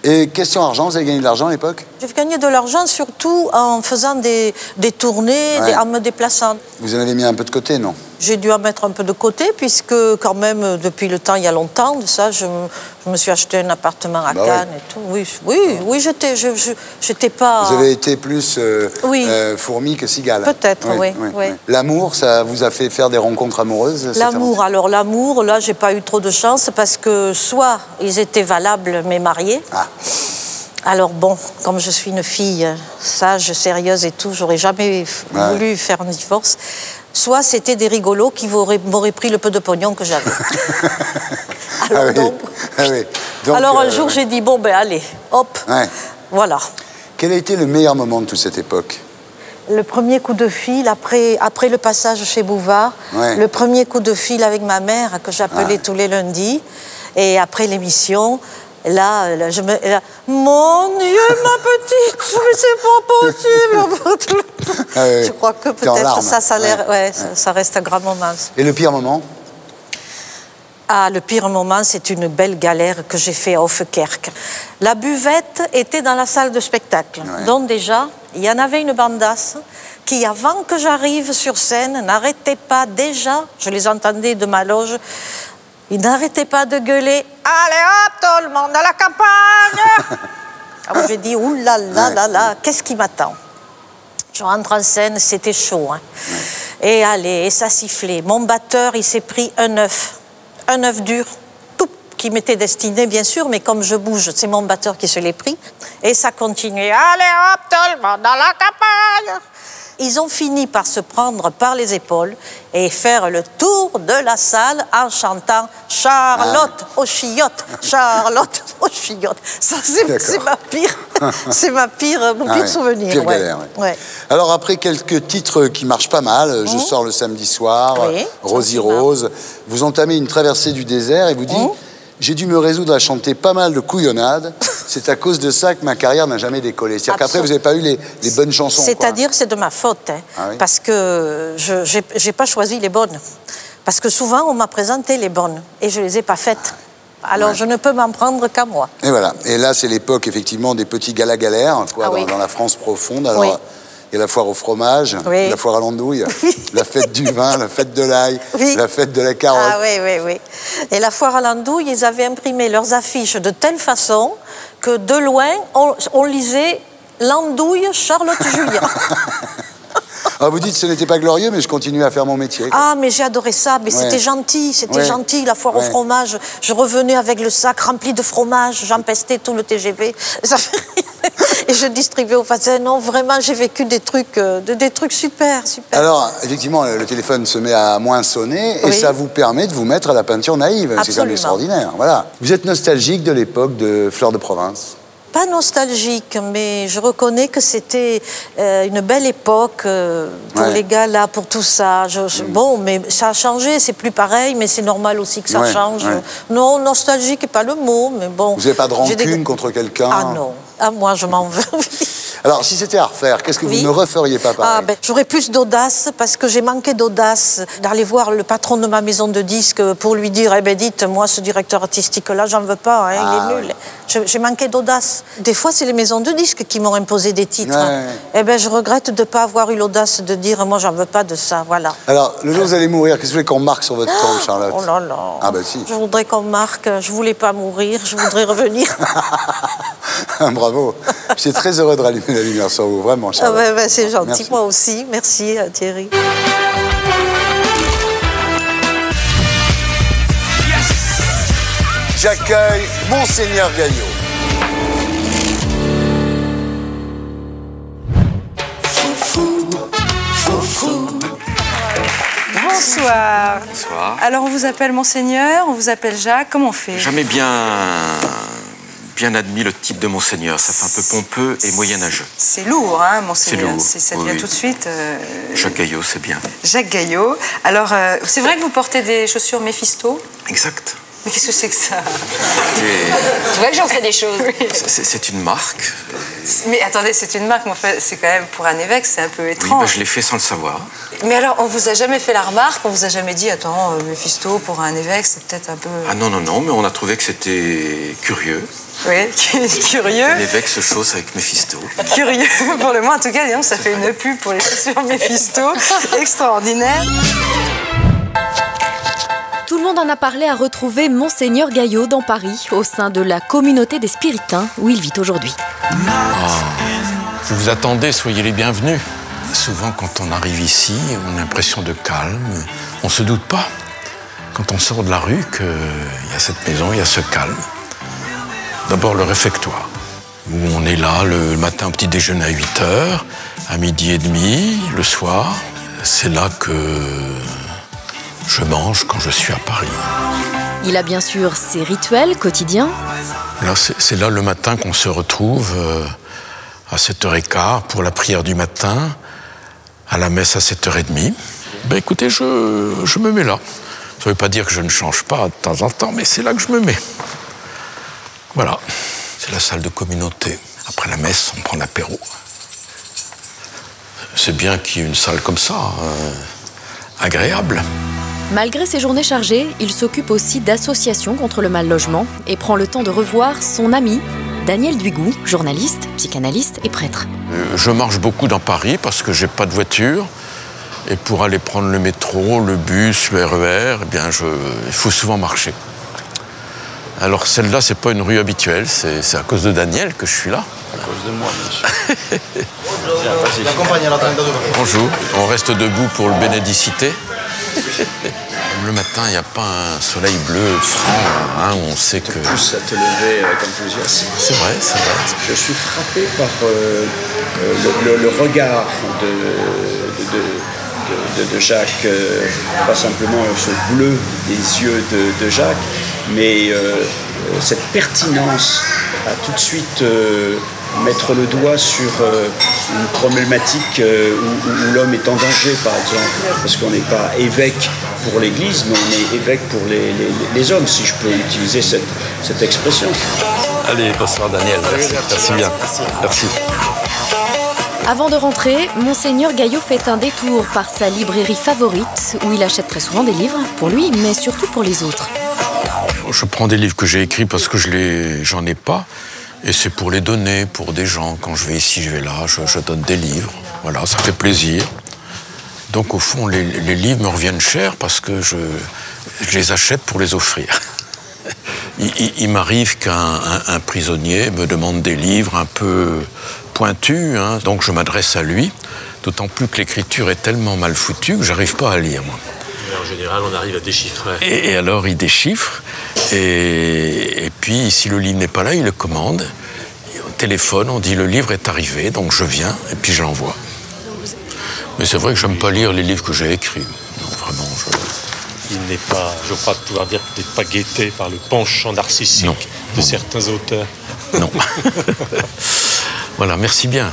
Et question argent, vous avez gagné de l'argent à l'époque? J'ai gagné de l'argent surtout en faisant des tournées, en me déplaçant. Vous en avez mis un peu de côté, non? J'ai dû en mettre un peu de côté, puisque quand même, depuis le temps, il y a longtemps de ça, je me suis acheté un appartement à Cannes et tout. Oui, j'étais pas... Vous avez été plus fourmi que cigale. Peut-être, oui. L'amour, ça vous a fait faire des rencontres amoureuses? L'amour, alors l'amour, là, j'ai pas eu trop de chance, parce que soit ils étaient valables, mais mariés. Alors bon, comme je suis une fille sage, sérieuse et tout, j'aurais jamais voulu faire un divorce. Soit c'était des rigolos qui m'auraient pris le peu de pognon que j'avais. Alors un jour, j'ai dit, bon ben allez, hop, voilà. Quel a été le meilleur moment de toute cette époque? Le premier coup de fil, après le passage chez Bouvard, le premier coup de fil avec ma mère, que j'appelais tous les lundis, et après l'émission, là, mon Dieu, ma petite, mais c'est pas possible. Je crois que peut-être ça reste un grand moment. Et le pire moment? Ah, le pire moment, c'est une belle galère que j'ai fait à Hofferkerk. La buvette était dans la salle de spectacle. Donc déjà, il y en avait une bandasse qui, avant que j'arrive sur scène, n'arrêtait pas déjà, je les entendais de ma loge, ils n'arrêtaient pas de gueuler « Allez hop, tout le monde à la campagne !» Alors j'ai dit « Ouh là là là là, qu'est-ce qui m'attend ?» Je rentre en scène, c'était chaud. Hein. Et allez, et ça sifflait. Mon batteur, il s'est pris un œuf dur, tout, qui m'était destiné, bien sûr, mais comme je bouge, c'est mon batteur qui se l'est pris. Et ça continuait. Allez hop, tout le monde dans la campagne! Ils ont fini par se prendre par les épaules et faire le tour de la salle en chantant « Charlotte aux chiottes, Charlotte aux chiottes ». Ça, c'est mon pire souvenir. Pire galère, Alors, après quelques titres qui marchent pas mal, Je sors le samedi soir, Rosie Rose, vous entamez une traversée du désert et vous dites j'ai dû me résoudre à chanter pas mal de couillonnades. C'est à cause de ça que ma carrière n'a jamais décollé. C'est-à-dire qu'après, vous n'avez pas eu les bonnes chansons. C'est-à-dire, c'est de ma faute. Hein, parce que je n'ai pas choisi les bonnes. Parce que souvent, on m'a présenté les bonnes et je ne les ai pas faites. Alors, je ne peux m'en prendre qu'à moi. Et voilà. Et là, c'est l'époque, effectivement, des petits galas-galères, dans la France profonde. Alors, il y a la foire au fromage, la foire à l'andouille, la fête du vin, la fête de l'ail, la fête de la carotte. Ah oui. Et la foire à l'andouille, ils avaient imprimé leurs affiches de telle façon que de loin, on lisait l'andouille Charlotte Julien. Ah, vous dites ce n'était pas glorieux, mais je continue à faire mon métier. Ah, mais j'ai adoré ça, mais c'était gentil, gentil, la foire au fromage. Je revenais avec le sac rempli de fromage, j'empestais tout le TGV. Et je distribuais aux voisins. Non, vraiment, j'ai vécu des trucs super. Alors, effectivement, le téléphone se met à moins sonner et ça vous permet de vous mettre à la peinture naïve. C'est quand même extraordinaire. Voilà. Vous êtes nostalgique de l'époque de Fleur de Province? Pas nostalgique, mais je reconnais que c'était une belle époque pour les gars là, pour tout ça. Bon, mais ça a changé, c'est plus pareil, mais c'est normal aussi que ça change. Non, nostalgique n'est pas le mot, mais bon. Vous n'avez pas de rancune contre quelqu'un? Ah non, moi je m'en veux. Alors, si c'était à refaire, qu'est-ce que vous ne referiez pas pareil? J'aurais plus d'audace, parce que j'ai manqué d'audace d'aller voir le patron de ma maison de disques pour lui dire « dites, moi, ce directeur artistique-là, j'en veux pas, il est nul. » J'ai manqué d'audace. Des fois, c'est les maisons de disques qui m'ont imposé des titres. Je regrette de ne pas avoir eu l'audace de dire « moi, j'en veux pas de ça, voilà. » Alors, le jour où vous allez mourir, qu'est-ce que vous voulez qu'on marque sur votre tombe, Charlotte? Oh là là. Ah si. Je voudrais qu'on marque, je voulais pas mourir, je voudrais revenir. Bravo. J'étais très heureux de rallumer la lumière sur vous, vraiment, Charlotte. C'est gentil, merci. Moi aussi. Merci, Thierry. J'accueille Monseigneur Gaillot. Bonsoir. Bonsoir. Alors, on vous appelle Monseigneur, on vous appelle Jacques, comment on fait? Jamais bien admis le type de Monseigneur. Ça fait un peu pompeux et moyenâgeux. C'est lourd, hein, Monseigneur. C'est lourd. Ça vient tout de suite. Jacques Gaillot, c'est bien. Jacques Gaillot. Alors, c'est vrai que vous portez des chaussures Méphisto? Exact. Mais qu'est-ce que c'est que ça? Tu vois que j'en sais des choses. C'est une marque. Mais attendez, c'est une marque, mais en fait, c'est quand même pour un évêque, c'est un peu étrange. Oui, je l'ai fait sans le savoir. Mais alors, on vous a jamais fait la remarque? On vous a jamais dit, attends, Méphisto, pour un évêque, c'est peut-être un peu... Ah non, mais on a trouvé que c'était curieux. Oui, curieux. L'évêque se chausse avec Méphisto. Curieux, pour le moins, en tout cas, disons, ça fait une pub pour les chaussures Méphisto. Extraordinaire. Tout le monde en a parlé à retrouver Monseigneur Gaillot dans Paris, au sein de la communauté des Spiritains, où il vit aujourd'hui. Vous vous attendez, soyez les bienvenus. Souvent, quand on arrive ici, on a l'impression de calme. On ne se doute pas, quand on sort de la rue, qu'il y a cette maison, il y a ce calme. D'abord, le réfectoire, où on est là le matin au petit déjeuner à 8h, à 12h30, le soir. C'est là que je mange quand je suis à Paris. Il a bien sûr ses rituels quotidiens. Là, c'est là le matin qu'on se retrouve à 7h15 pour la prière du matin, à la messe à 7h30. Ben écoutez, je me mets là. Ça ne veut pas dire que je ne change pas de temps en temps, mais c'est là que je me mets. Voilà, c'est la salle de communauté. Après la messe, on prend l'apéro. C'est bien qu'il y ait une salle comme ça, agréable. Malgré ses journées chargées, il s'occupe aussi d'associations contre le mal-logement et prend le temps de revoir son ami, Daniel Duigou, journaliste, psychanalyste et prêtre. Je marche beaucoup dans Paris parce que j'ai pas de voiture. Et pour aller prendre le métro, le bus, le RER, eh bien il faut souvent marcher. Alors celle-là, c'est pas une rue habituelle, c'est à cause de Daniel que je suis là. À cause de moi, bien sûr. Bonjour, on reste debout pour le bénédicité. Le matin, il n'y a pas un soleil bleu franc, hein, où on sait que... Pousse à te lever avec enthousiasme. C'est vrai, c'est vrai. Je suis frappé par le regard de Jacques, pas simplement ce bleu des yeux de Jacques, mais cette pertinence à tout de suite mettre le doigt sur une problématique où l'homme est en danger, par exemple, parce qu'on n'est pas évêque pour l'Église, mais on est évêque pour les hommes, si je peux utiliser cette expression. Allez, bonsoir Daniel, merci bien. Merci. Avant de rentrer, Monseigneur Gaillot fait un détour par sa librairie favorite, où il achète très souvent des livres, pour lui, mais surtout pour les autres. Je prends des livres que j'ai écrits parce que j'en ai pas, et c'est pour les donner, pour des gens. Quand je vais ici, je vais là, je donne des livres. Voilà, ça fait plaisir. Donc au fond, les livres me reviennent cher parce que je les achète pour les offrir. Il m'arrive qu'un prisonnier me demande des livres un peu pointus, hein, donc je m'adresse à lui, d'autant plus que l'écriture est tellement mal foutue que j'arrive pas à lire, moi. En général, on arrive à déchiffrer. Et alors, il déchiffre, et puis, si le livre n'est pas là, il le commande. Au téléphone, on dit le livre est arrivé, donc je viens, et puis je l'envoie. Mais c'est vrai que j'aime pas lire les livres que j'ai écrits. Non, vraiment, Il n'est pas, je crois pouvoir dire qu'il n'est pas guetté par le penchant narcissique de certains auteurs. Non. Voilà, merci bien.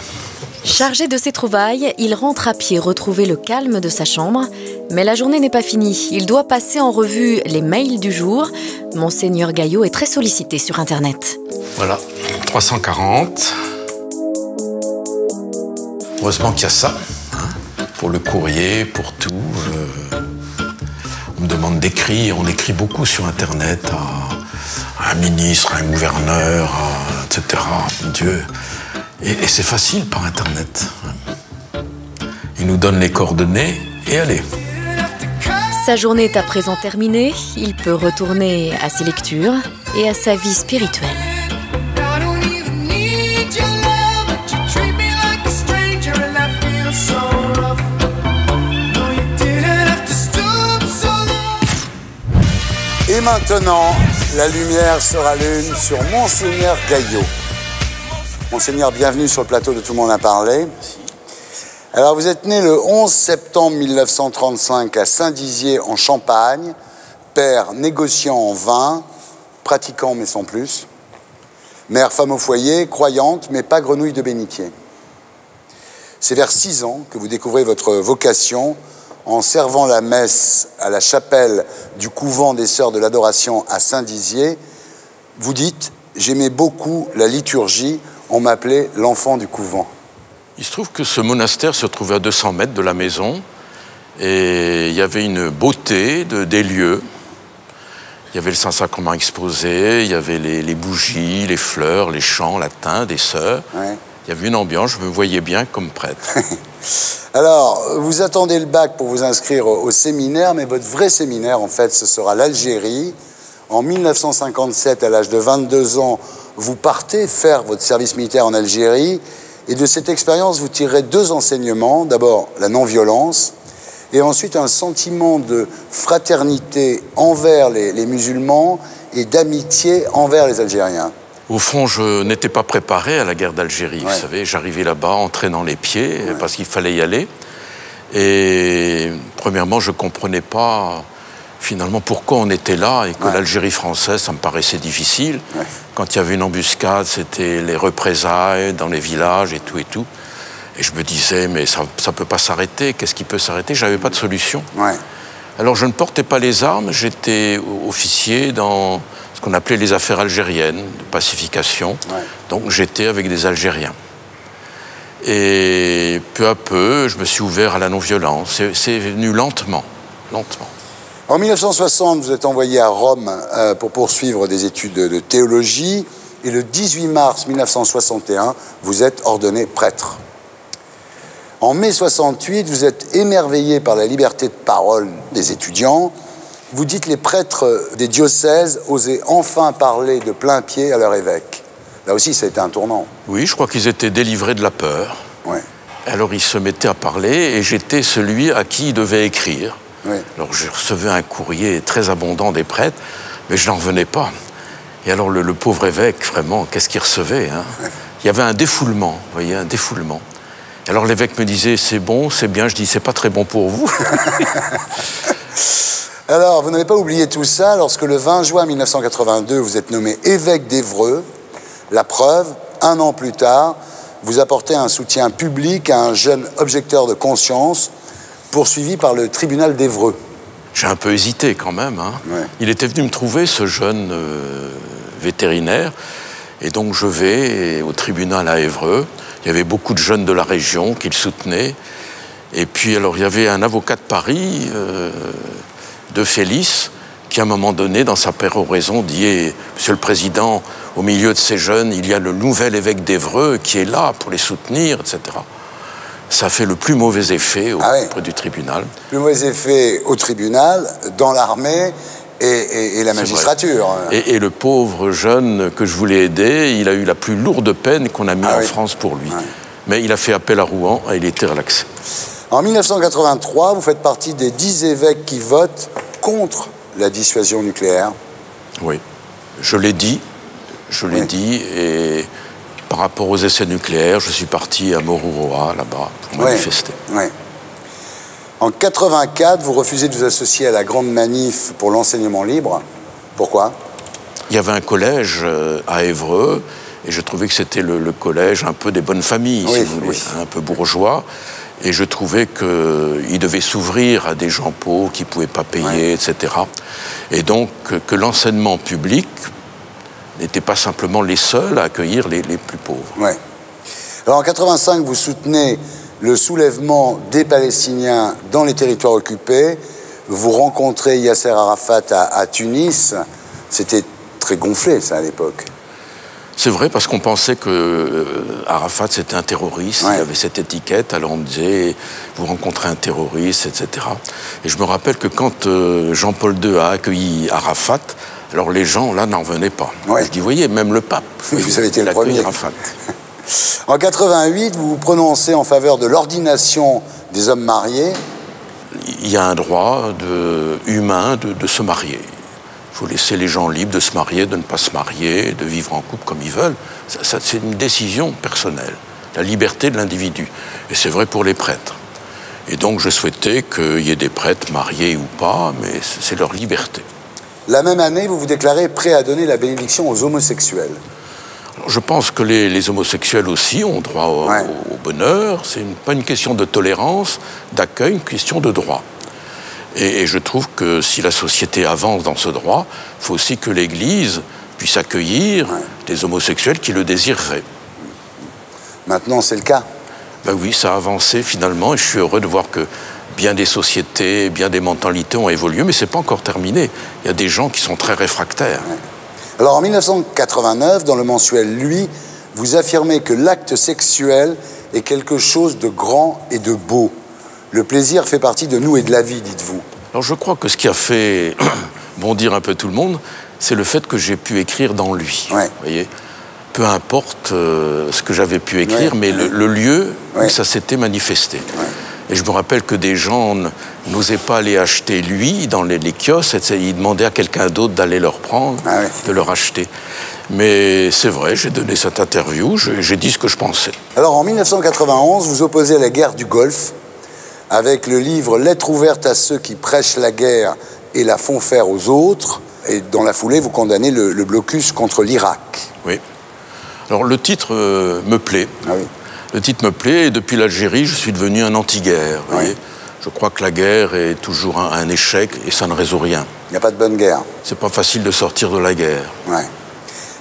Chargé de ses trouvailles, il rentre à pied retrouver le calme de sa chambre. Mais la journée n'est pas finie. Il doit passer en revue les mails du jour. Monseigneur Gaillot est très sollicité sur Internet. Voilà, 340. Heureusement qu'il y a ça, hein, pour le courrier, pour tout. On me demande d'écrire. On écrit beaucoup sur Internet à un ministre, à un gouverneur, etc. Mon Dieu. Et c'est facile par Internet. Il nous donne les coordonnées et allez. Sa journée est à présent terminée. Il peut retourner à ses lectures et à sa vie spirituelle. Et maintenant, la lumière se rallume sur Monseigneur Gaillot. Monseigneur, bienvenue sur le plateau de Tout le monde a parlé. Alors, vous êtes né le 11 septembre 1935 à Saint-Dizier en Champagne, père négociant en vin, pratiquant mais sans plus, mère femme au foyer, croyante mais pas grenouille de bénitier. C'est vers 6 ans que vous découvrez votre vocation en servant la messe à la chapelle du couvent des Sœurs de l'Adoration à Saint-Dizier. Vous dites « J'aimais beaucoup la liturgie, on m'appelait l'enfant du couvent ». Il se trouve que ce monastère se trouvait à 200 mètres de la maison et il y avait une beauté des lieux. Il y avait le Saint-Sacrement exposé, il y avait les bougies, les fleurs, les chants latins des sœurs. Ouais. Il y avait une ambiance, je me voyais bien comme prêtre. Alors, vous attendez le bac pour vous inscrire au séminaire, mais votre vrai séminaire, en fait, ce sera l'Algérie. En 1957, à l'âge de 22 ans, vous partez faire votre service militaire en Algérie. Et de cette expérience, vous tirerez 2 enseignements. D'abord, la non-violence, et ensuite un sentiment de fraternité envers les musulmans et d'amitié envers les Algériens. Au fond, je n'étais pas préparé à la guerre d'Algérie. Ouais. Vous savez, j'arrivais là-bas en traînant les pieds, parce qu'il fallait y aller. Et premièrement, je ne comprenais pas finalement pourquoi on était là et que l'Algérie française, ça me paraissait difficile. Ouais. Quand il y avait une embuscade, c'était les représailles dans les villages et tout et tout. Et je me disais, mais ça ne peut pas s'arrêter, qu'est-ce qui peut s'arrêter? Je n'avais pas de solution. Ouais. Alors je ne portais pas les armes, j'étais officier dans ce qu'on appelait les affaires algériennes, de pacification. Ouais. Donc j'étais avec des Algériens. Et peu à peu, je me suis ouvert à la non-violence. C'est venu lentement, lentement. En 1960, vous êtes envoyé à Rome pour poursuivre des études de théologie. Et le 18 mars 1961, vous êtes ordonné prêtre. En mai 68, vous êtes émerveillé par la liberté de parole des étudiants. Vous dites les prêtres des diocèses osaient enfin parler de plein pied à leur évêque. Là aussi, ça a été un tournant. Oui, je crois qu'ils étaient délivrés de la peur. Ouais. Alors ils se mettaient à parler et j'étais celui à qui ils devaient écrire. Ouais. Alors je recevais un courrier très abondant des prêtres, mais je n'en revenais pas. Et alors le pauvre évêque, vraiment, qu'est-ce qu'il recevait, hein? Ouais. Il y avait un défoulement, vous voyez, un défoulement. Et alors l'évêque me disait, c'est bon, c'est bien. Je dis, c'est pas très bon pour vous. Alors, vous n'avez pas oublié tout ça lorsque le 20 juin 1982, vous êtes nommé évêque d'Évreux. La preuve, 1 an plus tard, vous apportez un soutien public à un jeune objecteur de conscience poursuivi par le tribunal d'Évreux. J'ai un peu hésité quand même, hein. Ouais. Il était venu me trouver, ce jeune vétérinaire, et donc je vais au tribunal à Évreux. Il y avait beaucoup de jeunes de la région qui le soutenaient. Et puis alors il y avait un avocat de Paris, de Félix, qui à un moment donné, dans sa péroraison, dit « Monsieur le Président, au milieu de ces jeunes, il y a le nouvel évêque d'Évreux qui est là pour les soutenir, etc. » Ça fait le plus mauvais effet auprès du tribunal. Le plus mauvais effet au tribunal, dans l'armée et la magistrature. Et le pauvre jeune que je voulais aider, il a eu la plus lourde peine qu'on a mis en France pour lui. Ouais. Mais il a fait appel à Rouen et il était relaxé. En 1983, vous faites partie des 10 évêques qui votent contre la dissuasion nucléaire. Oui, je l'ai dit, et par rapport aux essais nucléaires, je suis parti à Moruroa, là-bas, pour manifester. Ouais. En 84, vous refusez de vous associer à la grande manif pour l'enseignement libre. Pourquoi? Il y avait un collège à Évreux, et je trouvais que c'était le collège un peu des bonnes familles, si vous voulez, un peu bourgeois. Et je trouvais qu'il devait s'ouvrir à des gens pauvres qui ne pouvaient pas payer, etc. Et donc que l'enseignement public n'était pas simplement les seuls à accueillir les plus pauvres. Ouais. Alors en 85, vous soutenez le soulèvement des Palestiniens dans les territoires occupés. Vous rencontrez Yasser Arafat à Tunis. C'était très gonflé, ça, à l'époque. C'est vrai, parce qu'on pensait que Arafat, c'était un terroriste, il avait cette étiquette, alors on me disait, vous rencontrez un terroriste, etc. Et je me rappelle que quand Jean-Paul II a accueilli Arafat, alors les gens, là, n'en venaient pas. Ouais. Je dis, voyez, même le pape, vous avez été le premier. Arafat. En 88, vous vous prononcez en faveur de l'ordination des hommes mariés. Il y a un droit humain de se marier. Il faut laisser les gens libres de se marier, de ne pas se marier, de vivre en couple comme ils veulent. C'est une décision personnelle, la liberté de l'individu. Et c'est vrai pour les prêtres. Et donc je souhaitais qu'il y ait des prêtres mariés ou pas, mais c'est leur liberté. La même année, vous vous déclarez prêt à donner la bénédiction aux homosexuels. Alors, je pense que les homosexuels aussi ont droit au bonheur. Ce n'est pas une question de tolérance, d'accueil, une question de droit. Et je trouve que si la société avance dans ce droit, il faut aussi que l'Église puisse accueillir des homosexuels qui le désireraient. Maintenant, c'est le cas. Ben oui, ça a avancé finalement, et je suis heureux de voir que bien des sociétés, bien des mentalités ont évolué, mais ce n'est pas encore terminé. Il y a des gens qui sont très réfractaires. Ouais. Alors en 1989, dans le mensuel Lui, vous affirmez que l'acte sexuel est quelque chose de grand et de beau. Le plaisir fait partie de nous et de la vie, dites-vous. Alors je crois que ce qui a fait bondir un peu tout le monde, c'est le fait que j'ai pu écrire dans Lui. Ouais. Vous voyez, peu importe ce que j'avais pu écrire, mais le lieu où ça s'était manifesté. Ouais. Et je me rappelle que des gens n'osaient pas aller acheter Lui dans les kiosques, ils demandaient à quelqu'un d'autre d'aller leur prendre, de leur acheter. Mais c'est vrai, j'ai donné cette interview, j'ai dit ce que je pensais. Alors en 1991, vous opposez à la guerre du Golfe, avec le livre « Lettre ouverte à ceux qui prêchent la guerre et la font faire aux autres ». Et dans la foulée, vous condamnez le blocus contre l'Irak. Oui. Alors le titre me plaît. Ah oui. Le titre me plaît, et depuis l'Algérie, je suis devenu un anti-guerre. Vous voyez ? Je crois que la guerre est toujours un échec et ça ne résout rien. Il n'y a pas de bonne guerre. C'est pas facile de sortir de la guerre. Ouais.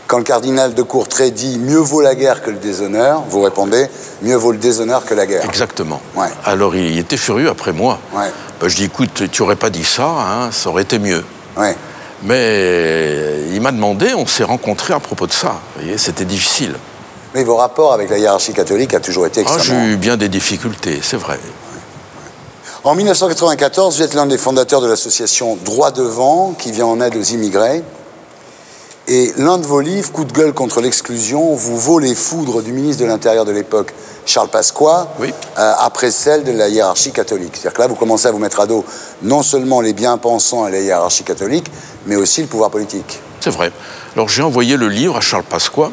Quand le cardinal de Courtrai dit « mieux vaut la guerre que le déshonneur », vous répondez « mieux vaut le déshonneur que la guerre ». Exactement. Ouais. Alors il était furieux après moi. Ouais. Ben, je dis « écoute, tu n'aurais pas dit ça, hein, ça aurait été mieux ouais. ». Mais il m'a demandé, on s'est rencontrés à propos de ça. Vous voyez, c'était difficile. Mais vos rapports avec la hiérarchie catholique a toujours été extrêmement... J'ai eu bien des difficultés, c'est vrai. En 1994, vous êtes l'un des fondateurs de l'association Droit Devant, qui vient en aide aux immigrés. Et l'un de vos livres, Coup de gueule contre l'exclusion, vous vaut les foudres du ministre de l'Intérieur de l'époque, Charles Pasqua, après celle de la hiérarchie catholique. C'est-à-dire que là, vous commencez à vous mettre à dos non seulement les bien-pensants et la hiérarchie catholique, mais aussi le pouvoir politique. C'est vrai. Alors j'ai envoyé le livre à Charles Pasqua.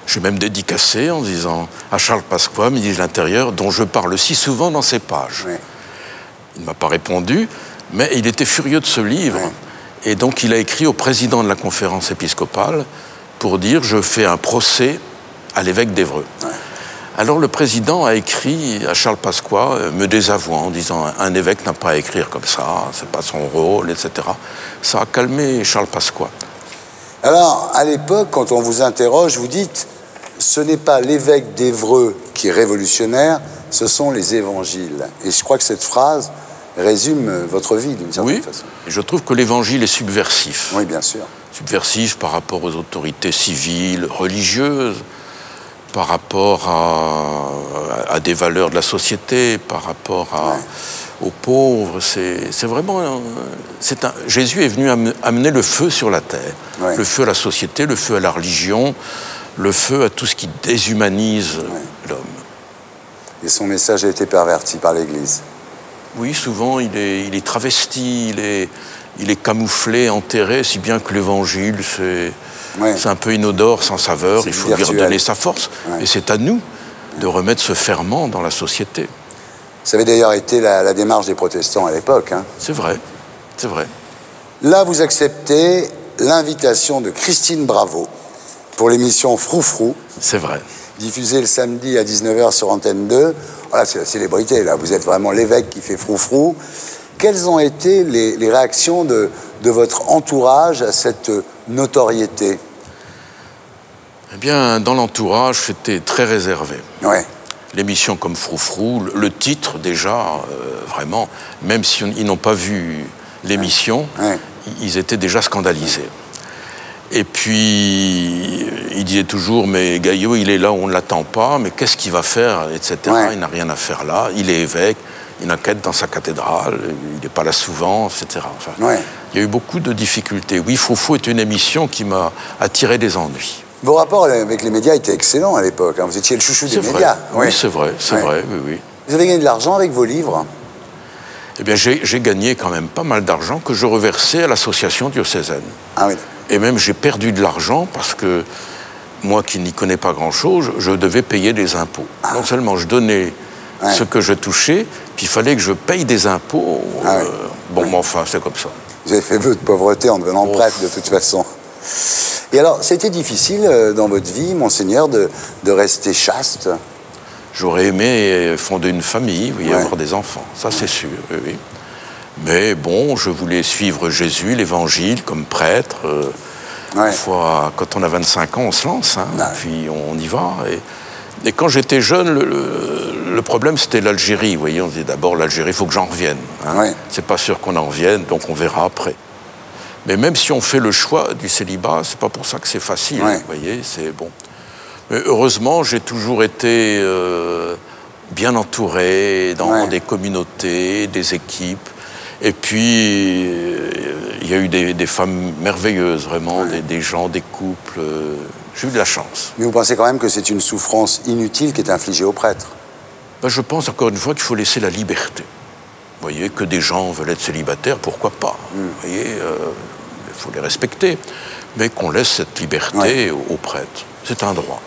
J'ai même dédicacé en disant à Charles Pasqua, ministre de l'Intérieur, dont je parle si souvent dans ces pages. Oui. Il ne m'a pas répondu, mais il était furieux de ce livre. Oui. Et donc il a écrit au président de la conférence épiscopale pour dire « je fais un procès à l'évêque d'Évreux ouais. ». Alors le président a écrit à Charles Pasqua, me désavouant, en disant « un évêque n'a pas à écrire comme ça, c'est pas son rôle, etc. » Ça a calmé Charles Pasqua. Alors, à l'époque, quand on vous interroge, vous dites « ce n'est pas l'évêque d'Évreux qui est révolutionnaire, ce sont les évangiles ». Et je crois que cette phrase résume votre vie d'une certaine façon. Je trouve que l'évangile est subversif. Oui, bien sûr. Subversif par rapport aux autorités civiles, religieuses, par rapport à des valeurs de la société, par rapport aux pauvres. C'est vraiment... Jésus est venu amener le feu sur la terre. Ouais. Le feu à la société, le feu à la religion, le feu à tout ce qui déshumanise l'homme. Et son message a été perverti par l'Église. Oui, souvent, il est travesti, il est camouflé, enterré, si bien que l'évangile, c'est un peu inodore, sans saveur, il faut lui redonner sa force. Ouais. Et c'est à nous de remettre ce ferment dans la société. Ça avait d'ailleurs été la démarche des protestants à l'époque. Hein. C'est vrai, c'est vrai. Là, vous acceptez l'invitation de Christine Bravo pour l'émission Froufrou. C'est vrai. Diffusée le samedi à 19h sur Antenne 2. Voilà, c'est la célébrité, là. Vous êtes vraiment l'évêque qui fait froufrou. Quelles ont été les réactions de votre entourage à cette notoriété? Eh bien, dans l'entourage, c'était très réservé. Ouais. L'émission comme Froufrou, le titre, déjà, vraiment, même s'ils n'ont pas vu l'émission, ils étaient déjà scandalisés. Et puis, il disait toujours, mais Gaillot, il est là où on ne l'attend pas, mais qu'est-ce qu'il va faire, etc. Ouais. Il n'a rien à faire là, il est évêque, il n'a qu'à être dans sa cathédrale, il n'est pas là souvent, etc. Enfin, il y a eu beaucoup de difficultés. Oui, Froufrou est une émission qui m'a attiré des ennuis. Vos rapports avec les médias étaient excellents à l'époque, hein. Vous étiez le chouchou des médias. Oui, c'est vrai, oui. Vous avez gagné de l'argent avec vos livres? Eh bien, j'ai gagné quand même pas mal d'argent que je reversais à l'association diocésaine. Ah oui. Et même, j'ai perdu de l'argent parce que moi qui n'y connais pas grand-chose, je devais payer des impôts. Ah. Non seulement je donnais ce que je touchais, puis il fallait que je paye des impôts. Bon, mais enfin, c'est comme ça. Vous avez fait vœu de pauvreté en devenant prêtre, de toute façon. Et alors, c'était difficile dans votre vie, Monseigneur, de rester chaste? J'aurais aimé fonder une famille, oui, avoir des enfants, ça c'est sûr, oui. Mais bon, je voulais suivre Jésus, l'Évangile, comme prêtre. Parfois, quand on a 25 ans, on se lance, hein, puis on y va. Et quand j'étais jeune, le problème, c'était l'Algérie. Vous voyez, on disait d'abord, l'Algérie, il faut que j'en revienne. Hein. C'est pas sûr qu'on en revienne, donc on verra après. Mais même si on fait le choix du célibat, c'est pas pour ça que c'est facile. Vous voyez, c'est bon. Mais heureusement, j'ai toujours été bien entouré dans des communautés, des équipes. Et puis, il y a eu des femmes merveilleuses, vraiment, des gens, des couples. J'ai eu de la chance. Mais vous pensez quand même que c'est une souffrance inutile qui est infligée aux prêtres? Ben, je pense, encore une fois, qu'il faut laisser la liberté. Vous voyez, que des gens veulent être célibataires, pourquoi pas? Vous voyez, il faut les respecter. Mais qu'on laisse cette liberté aux prêtres. C'est un droit.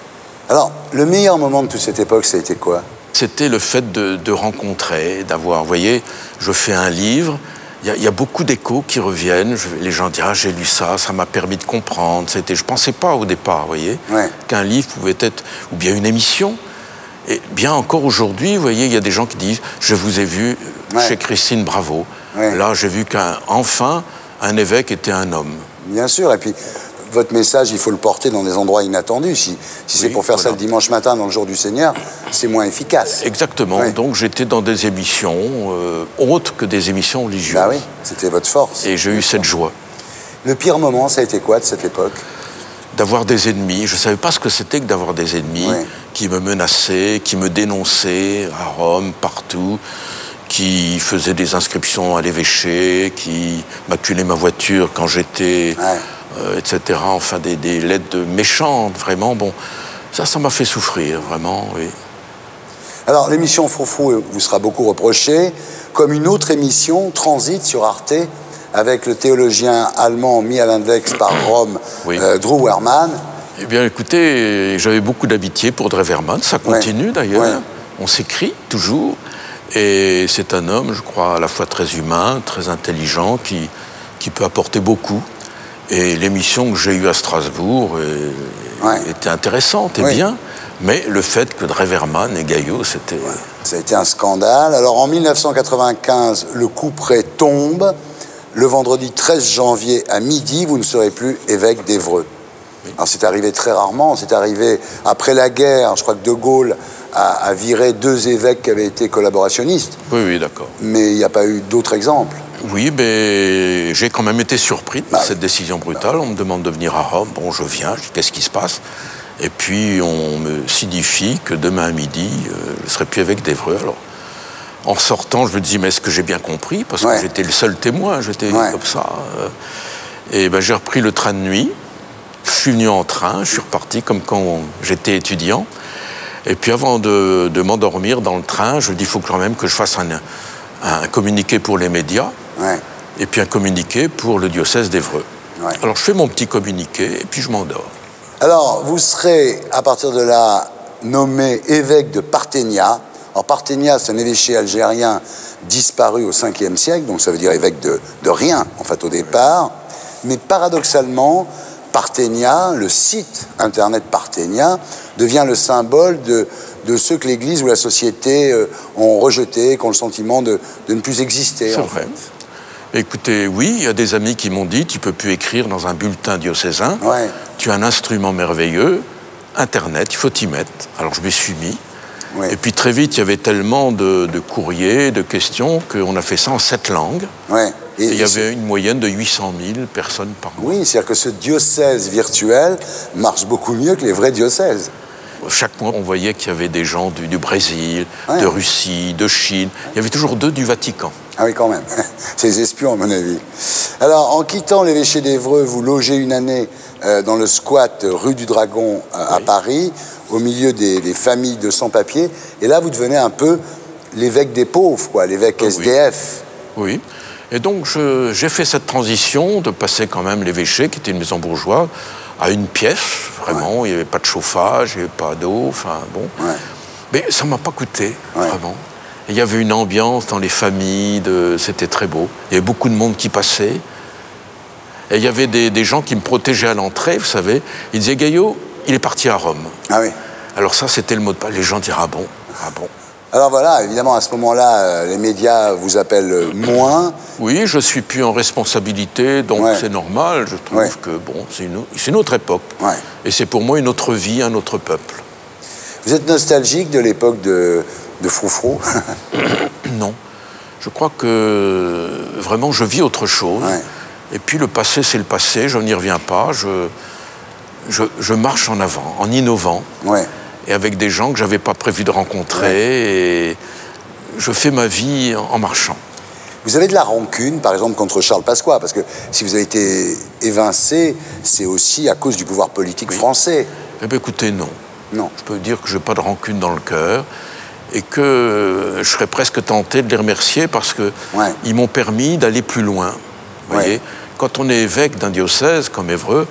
Alors, le meilleur moment de toute cette époque, ça a été quoi? C'était le fait de rencontrer, d'avoir... Vous voyez, je fais un livre, il y a beaucoup d'échos qui reviennent. Les gens disent « Ah, j'ai lu ça, ça m'a permis de comprendre. » Je ne pensais pas au départ, vous voyez, qu'un livre pouvait être... Ou bien une émission. Et bien encore aujourd'hui, vous voyez, il y a des gens qui disent « Je vous ai vu chez Christine Bravo. Là, j'ai vu qu'enfin, un évêque était un homme. » Bien sûr, et puis votre message, il faut le porter dans des endroits inattendus. Si c'est pour faire ça le dimanche matin, dans le jour du Seigneur, c'est moins efficace. Exactement. Donc j'étais dans des émissions autres que des émissions religieuses. Bah oui, c'était votre force. Et j'ai eu cette joie. Le pire moment, ça a été quoi de cette époque? D'avoir des ennemis. Je ne savais pas ce que c'était que d'avoir des ennemis qui me menaçaient, qui me dénonçaient à Rome, partout, qui faisaient des inscriptions à l'évêché, qui m'acculaient ma voiture quand j'étais, etc. Enfin, des lettres méchantes, vraiment. Bon, ça m'a fait souffrir, vraiment, oui. Alors, l'émission Froufrou vous sera beaucoup reprochée, comme une autre émission, Transit, sur Arte, avec le théologien allemand mis à l'index par Rome, Drew Wehrmann. Eh bien, écoutez, j'avais beaucoup d'amitié pour Drew Wehrmann, ça continue d'ailleurs. On s'écrit toujours. Et c'est un homme, je crois, à la fois très humain, très intelligent, qui peut apporter beaucoup. Et l'émission que j'ai eue à Strasbourg était intéressante et bien. Mais le fait que Drew Wehrmann et Gaillot, c'était... Ça a été un scandale. Alors, en 1995, le couperet tombe. Le vendredi 13 janvier à midi, vous ne serez plus évêque d'Évreux. Alors c'est arrivé très rarement, c'est arrivé après la guerre. Je crois que De Gaulle a viré 2 évêques qui avaient été collaborationnistes. Oui, d'accord. Mais il n'y a pas eu d'autres exemples. Oui, mais j'ai quand même été surpris par cette décision brutale. On me demande de venir à Rome. Bon, je viens, je dis qu'est-ce qui se passe? Et puis on me signifie que demain à midi, je ne serai plus évêque d'Évreux. Alors, en sortant, je me dis, mais est-ce que j'ai bien compris? Parce que j'étais le seul témoin, j'étais comme ça. Et ben, j'ai repris le train de nuit. Je suis venu en train, je suis reparti comme quand j'étais étudiant. Et puis avant de m'endormir dans le train, je dis, il faut quand même que je fasse un communiqué pour les médias. Et puis un communiqué pour le diocèse d'Évreux. Alors je fais mon petit communiqué et puis je m'endors. Alors, vous serez, à partir de là, nommé évêque de Parthénia. Alors, Parthénia, c'est un évêché algérien disparu au 5e siècle, donc ça veut dire évêque de rien, en fait, au départ. Mais paradoxalement, Parthénia, le site internet Parthénia, devient le symbole de ceux que l'Église ou la société ont rejetés, qui ont le sentiment de ne plus exister. C'est vrai. Écoutez, oui, il y a des amis qui m'ont dit, tu ne peux plus écrire dans un bulletin diocésain, tu as un instrument merveilleux, Internet, il faut t'y mettre. Alors je m'y suis mis. Et puis très vite, il y avait tellement de courriers, de questions, qu'on a fait ça en 7 langues. Et il y avait une moyenne de 800 000 personnes par mois. Oui, c'est-à-dire que ce diocèse virtuel marche beaucoup mieux que les vrais diocèses. Chaque mois, on voyait qu'il y avait des gens du Brésil, de Russie, de Chine. Il y avait toujours 2 du Vatican. Ah oui, quand même. C'est les espions, à mon avis. Alors, en quittant l'évêché d'Évreux, vous logez une année dans le squat rue du Dragon à Paris, au milieu des familles de sans-papiers. Et là, vous devenez un peu l'évêque des pauvres, quoi, l'évêque SDF. Oui. Et donc, j'ai fait cette transition de passer quand même l'évêché, qui était une maison bourgeoise, à une pièce, vraiment. Il n'y avait pas de chauffage, il n'y avait pas d'eau, enfin, bon. Mais ça ne m'a pas coûté, vraiment. Et il y avait une ambiance dans les familles, c'était très beau. Il y avait beaucoup de monde qui passait. Et il y avait des gens qui me protégeaient à l'entrée, vous savez. Ils disaient, Gaillot, il est parti à Rome. Ah oui. Alors ça, c'était le mot de passe. Les gens disaient, ah bon, ah bon. Alors voilà, évidemment, à ce moment-là, les médias vous appellent moins. Oui, je ne suis plus en responsabilité, donc c'est normal. Je trouve que, bon, c'est une autre époque. Et c'est pour moi une autre vie, un autre peuple. Vous êtes nostalgique de l'époque de Froufrou? Non. Je crois que, vraiment, je vis autre chose. Et puis le passé, c'est le passé, je n'y reviens pas. Je marche en avant, en innovant. Et avec des gens que je n'avais pas prévu de rencontrer. Et je fais ma vie en marchant. Vous avez de la rancune, par exemple, contre Charles Pasqua, parce que si vous avez été évincé, c'est aussi à cause du pouvoir politique français. Eh bien, écoutez, non. Non. Je peux dire que je n'ai pas de rancune dans le cœur et que je serais presque tenté de les remercier parce qu'ils m'ont permis d'aller plus loin. Vous voyez, quand on est évêque d'un diocèse comme Évreux,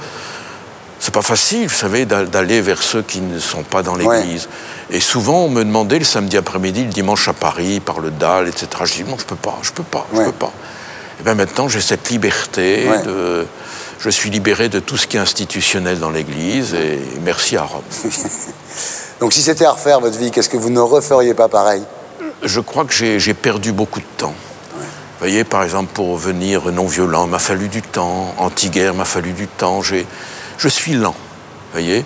c'est pas facile, vous savez, d'aller vers ceux qui ne sont pas dans l'église. Et souvent, on me demandait le samedi après-midi, le dimanche à Paris, par le DAL, etc. Je dis non, je peux pas. Et bien maintenant, j'ai cette liberté je suis libéré de tout ce qui est institutionnel dans l'église et merci à Rome. Donc si c'était à refaire votre vie, qu'est-ce que vous ne referiez pas pareil? Je crois que j'ai perdu beaucoup de temps. Vous voyez, par exemple, pour venir non-violent, il m'a fallu du temps. Anti-guerre, m'a fallu du temps. Je suis lent, vous voyez.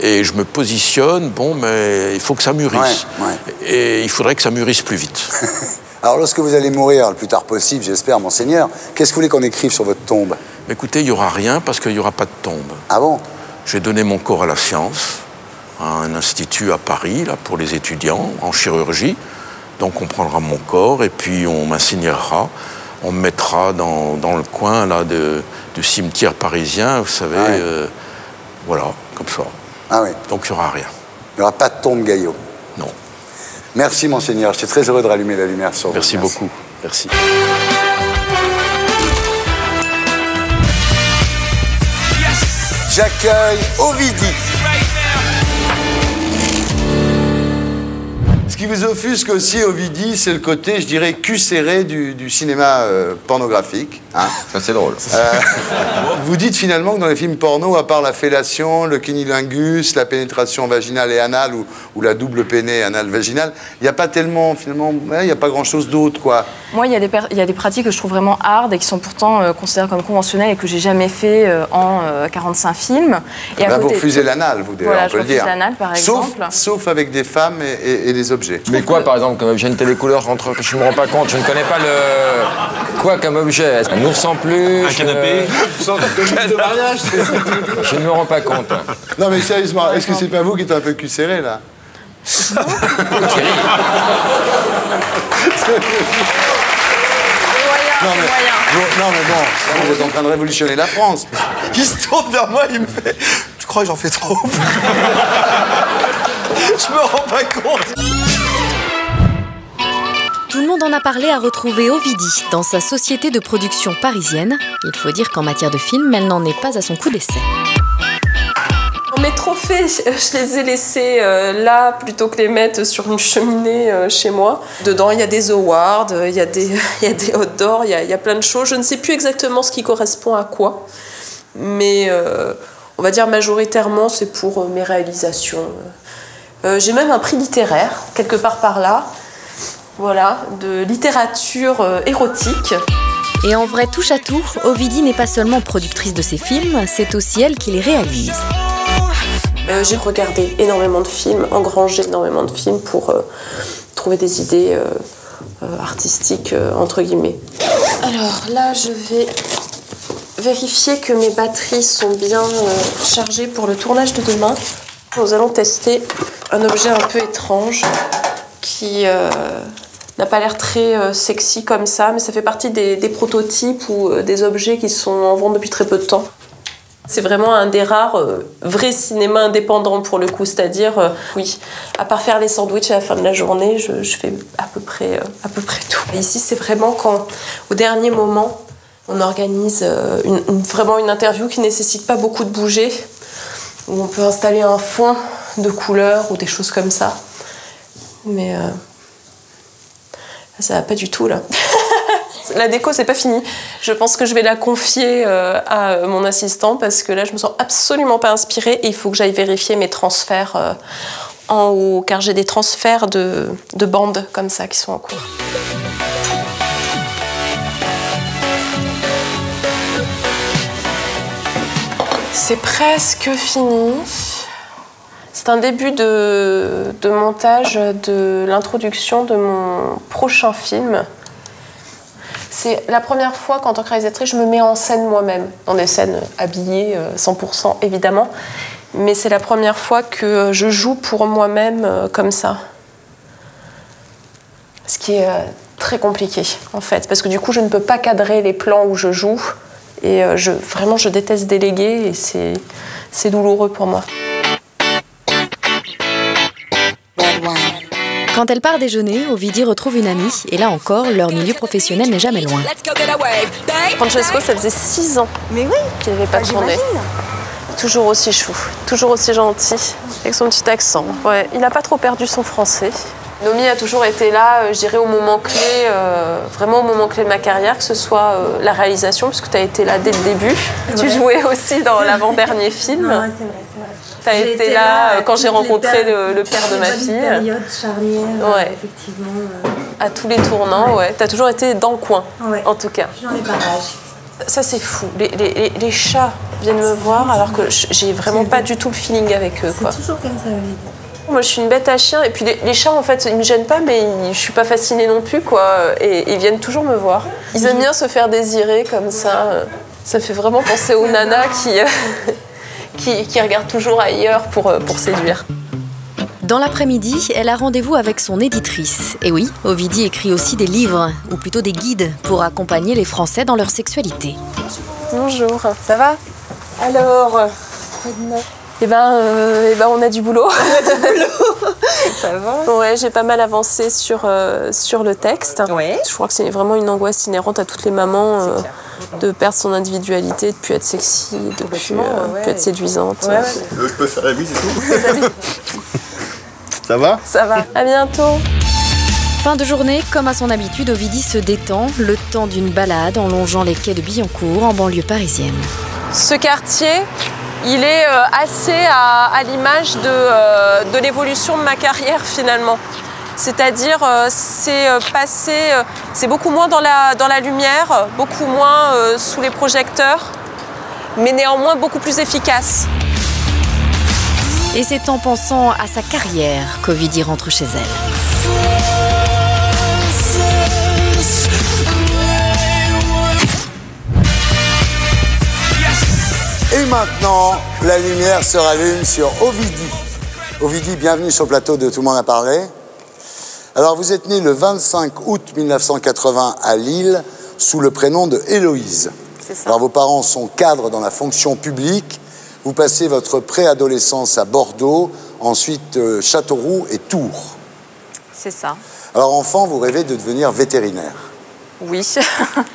Et je me positionne, bon, mais il faut que ça mûrisse. Et il faudrait que ça mûrisse plus vite. Alors, lorsque vous allez mourir, le plus tard possible, j'espère, monseigneur, qu'est-ce que vous voulez qu'on écrive sur votre tombe? Écoutez, il n'y aura rien parce qu'il n'y aura pas de tombe. Ah bon? J'ai donné mon corps à la science, à un institut à Paris, là, pour les étudiants, en chirurgie. Donc on prendra mon corps et puis on m'incinérera. On me mettra dans le coin là, du cimetière parisien, vous savez, voilà, comme ça. Ah oui. Donc il n'y aura rien. Il n'y aura pas de tombe Gaillot? Non. Merci, monseigneur. J'étais très heureux de rallumer la lumière sur vous. Merci beaucoup. Merci. J'accueille Ovidie. Ce qui vous offusque aussi, Ovidie, c'est le côté, je dirais, cul serré du cinéma pornographique. Hein. Ça, c'est drôle. Vous dites finalement que dans les films porno, à part la fellation, le cunnilingus, la pénétration vaginale et anale, ou la double péné anal-vaginale, il n'y a pas tellement, finalement, il n'y a pas grand-chose d'autre, quoi. Moi, il y a des pratiques que je trouve vraiment hard et qui sont pourtant considérées comme conventionnelles et que j'ai jamais fait en 45 films. Et là, vous refusez l'anal, vous, voilà, on peut le dire. L'anal, par exemple. Sauf avec des femmes et des objets. Mais quoi, par exemple, comme objet, une télécouleur, je ne me rends pas compte, je ne connais pas le... Quoi comme objet? Un ours en peluche? Un canapé? De mariage? Je ne me rends pas compte. Non mais sérieusement, est-ce que c'est pas vous qui êtes un peu cul serré, là? Non mais bon, vous êtes en train de révolutionner la France. Il se tourne vers moi, il me fait... Tu crois que j'en fais trop? Je me rends pas compte. Tout le monde en a parlé à retrouver Ovidie dans sa société de production parisienne. Il faut dire qu'en matière de film, elle n'en est pas à son coup d'essai. Mes trophées, je les ai laissés là plutôt que les mettre sur une cheminée chez moi. Dedans, il y a des awards, il y a des hot d'or, il y a plein de choses. Je ne sais plus exactement ce qui correspond à quoi, mais on va dire majoritairement, c'est pour mes réalisations. J'ai même un prix littéraire, quelque part par là, voilà, de littérature érotique. Et en vrai touche à tout, Ovidie n'est pas seulement productrice de ses films, c'est aussi elle qui les réalise. J'ai regardé énormément de films, engrangé énormément de films pour trouver des idées artistiques, entre guillemets. Alors là, je vais vérifier que mes batteries sont bien chargées pour le tournage de demain. Nous allons tester un objet un peu étrange qui n'a pas l'air très sexy comme ça, mais ça fait partie des prototypes ou des objets qui sont en vente depuis très peu de temps. C'est vraiment un des rares vrais cinémas indépendants pour le coup, c'est-à-dire, oui, à part faire les sandwichs à la fin de la journée, je fais à peu près tout. Et ici, c'est vraiment quand, au dernier moment, on organise vraiment une interview qui ne nécessite pas beaucoup de bouger, où on peut installer un fond de couleurs ou des choses comme ça. Mais ça va pas du tout, là. La déco, c'est pas fini. Je pense que je vais la confier à mon assistant parce que là, je me sens absolument pas inspirée et il faut que j'aille vérifier mes transferts en haut, car j'ai des transferts de bandes comme ça qui sont en cours. C'est presque fini. C'est un début de montage de l'introduction de mon prochain film. C'est la première fois qu'en tant que réalisatrice, je me mets en scène moi-même, dans des scènes habillées 100% évidemment, mais c'est la première fois que je joue pour moi-même comme ça. Ce qui est très compliqué en fait, parce que du coup je ne peux pas cadrer les plans où je joue, et vraiment je déteste déléguer, et c'est douloureux pour moi. Quand elle part déjeuner, Ovidie retrouve une amie, et là encore, leur milieu professionnel n'est jamais loin. Francesco, ça faisait 6 ans qu'il n'avait pas tourné. Toujours aussi chou, toujours aussi gentil, avec son petit accent. Ouais, il n'a pas trop perdu son français. Nomi a toujours été là, je dirais, au moment clé, vraiment au moment clé de ma carrière, que ce soit la réalisation, puisque tu as été là dès le début. Tu jouais aussi dans l'avant-dernier film. Ouais, c'est vrai, c'est vrai. tu as été là quand j'ai rencontré le père de ma fille. Période charnière, ouais. Effectivement. À tous les tournants, ouais. Tu as toujours été dans le coin, ouais. En tout cas. Dans les parages. Ça, c'est fou. Les chats viennent me voir alors que j'ai vraiment pas du tout le feeling avec eux. C'est toujours comme ça, oui. Moi, je suis une bête à chien. Et puis, les chats, en fait, ils me gênent pas, mais je suis pas fascinée non plus, quoi. Et ils viennent toujours me voir. Ils aiment bien se faire désirer comme ça. Ça fait vraiment penser aux nanas qui regardent toujours ailleurs pour séduire. Dans l'après-midi, elle a rendez-vous avec son éditrice. Et oui, Ovidie écrit aussi des livres, ou plutôt des guides, pour accompagner les Français dans leur sexualité. Bonjour, ça va? Alors, eh ben, on a du boulot. Ça va? Ouais, j'ai pas mal avancé sur le texte. Ouais. Je crois que c'est vraiment une angoisse inhérente à toutes les mamans de perdre son individualité, de plus être sexy, de plus être séduisante. Ouais. Je peux faire la bise et tout. Ça va? Ça va. À bientôt. Fin de journée, comme à son habitude, Ovidie se détend, le temps d'une balade en longeant les quais de Billancourt, en banlieue parisienne. Ce quartier, il est assez à l'image de l'évolution de ma carrière finalement. C'est-à-dire, c'est beaucoup moins dans la lumière, beaucoup moins sous les projecteurs, mais néanmoins beaucoup plus efficace. Et c'est en pensant à sa carrière qu'Ovidie rentre chez elle. Et maintenant, la lumière se rallume sur Ovidie. Ovidie, bienvenue sur le plateau de Tout le monde a parlé. Alors, vous êtes née le 25 août 1980 à Lille, sous le prénom de Héloïse. C'est ça. Alors, vos parents sont cadres dans la fonction publique. Vous passez votre préadolescence à Bordeaux, ensuite Châteauroux et Tours. C'est ça. Alors, enfant, vous rêvez de devenir vétérinaire. Oui,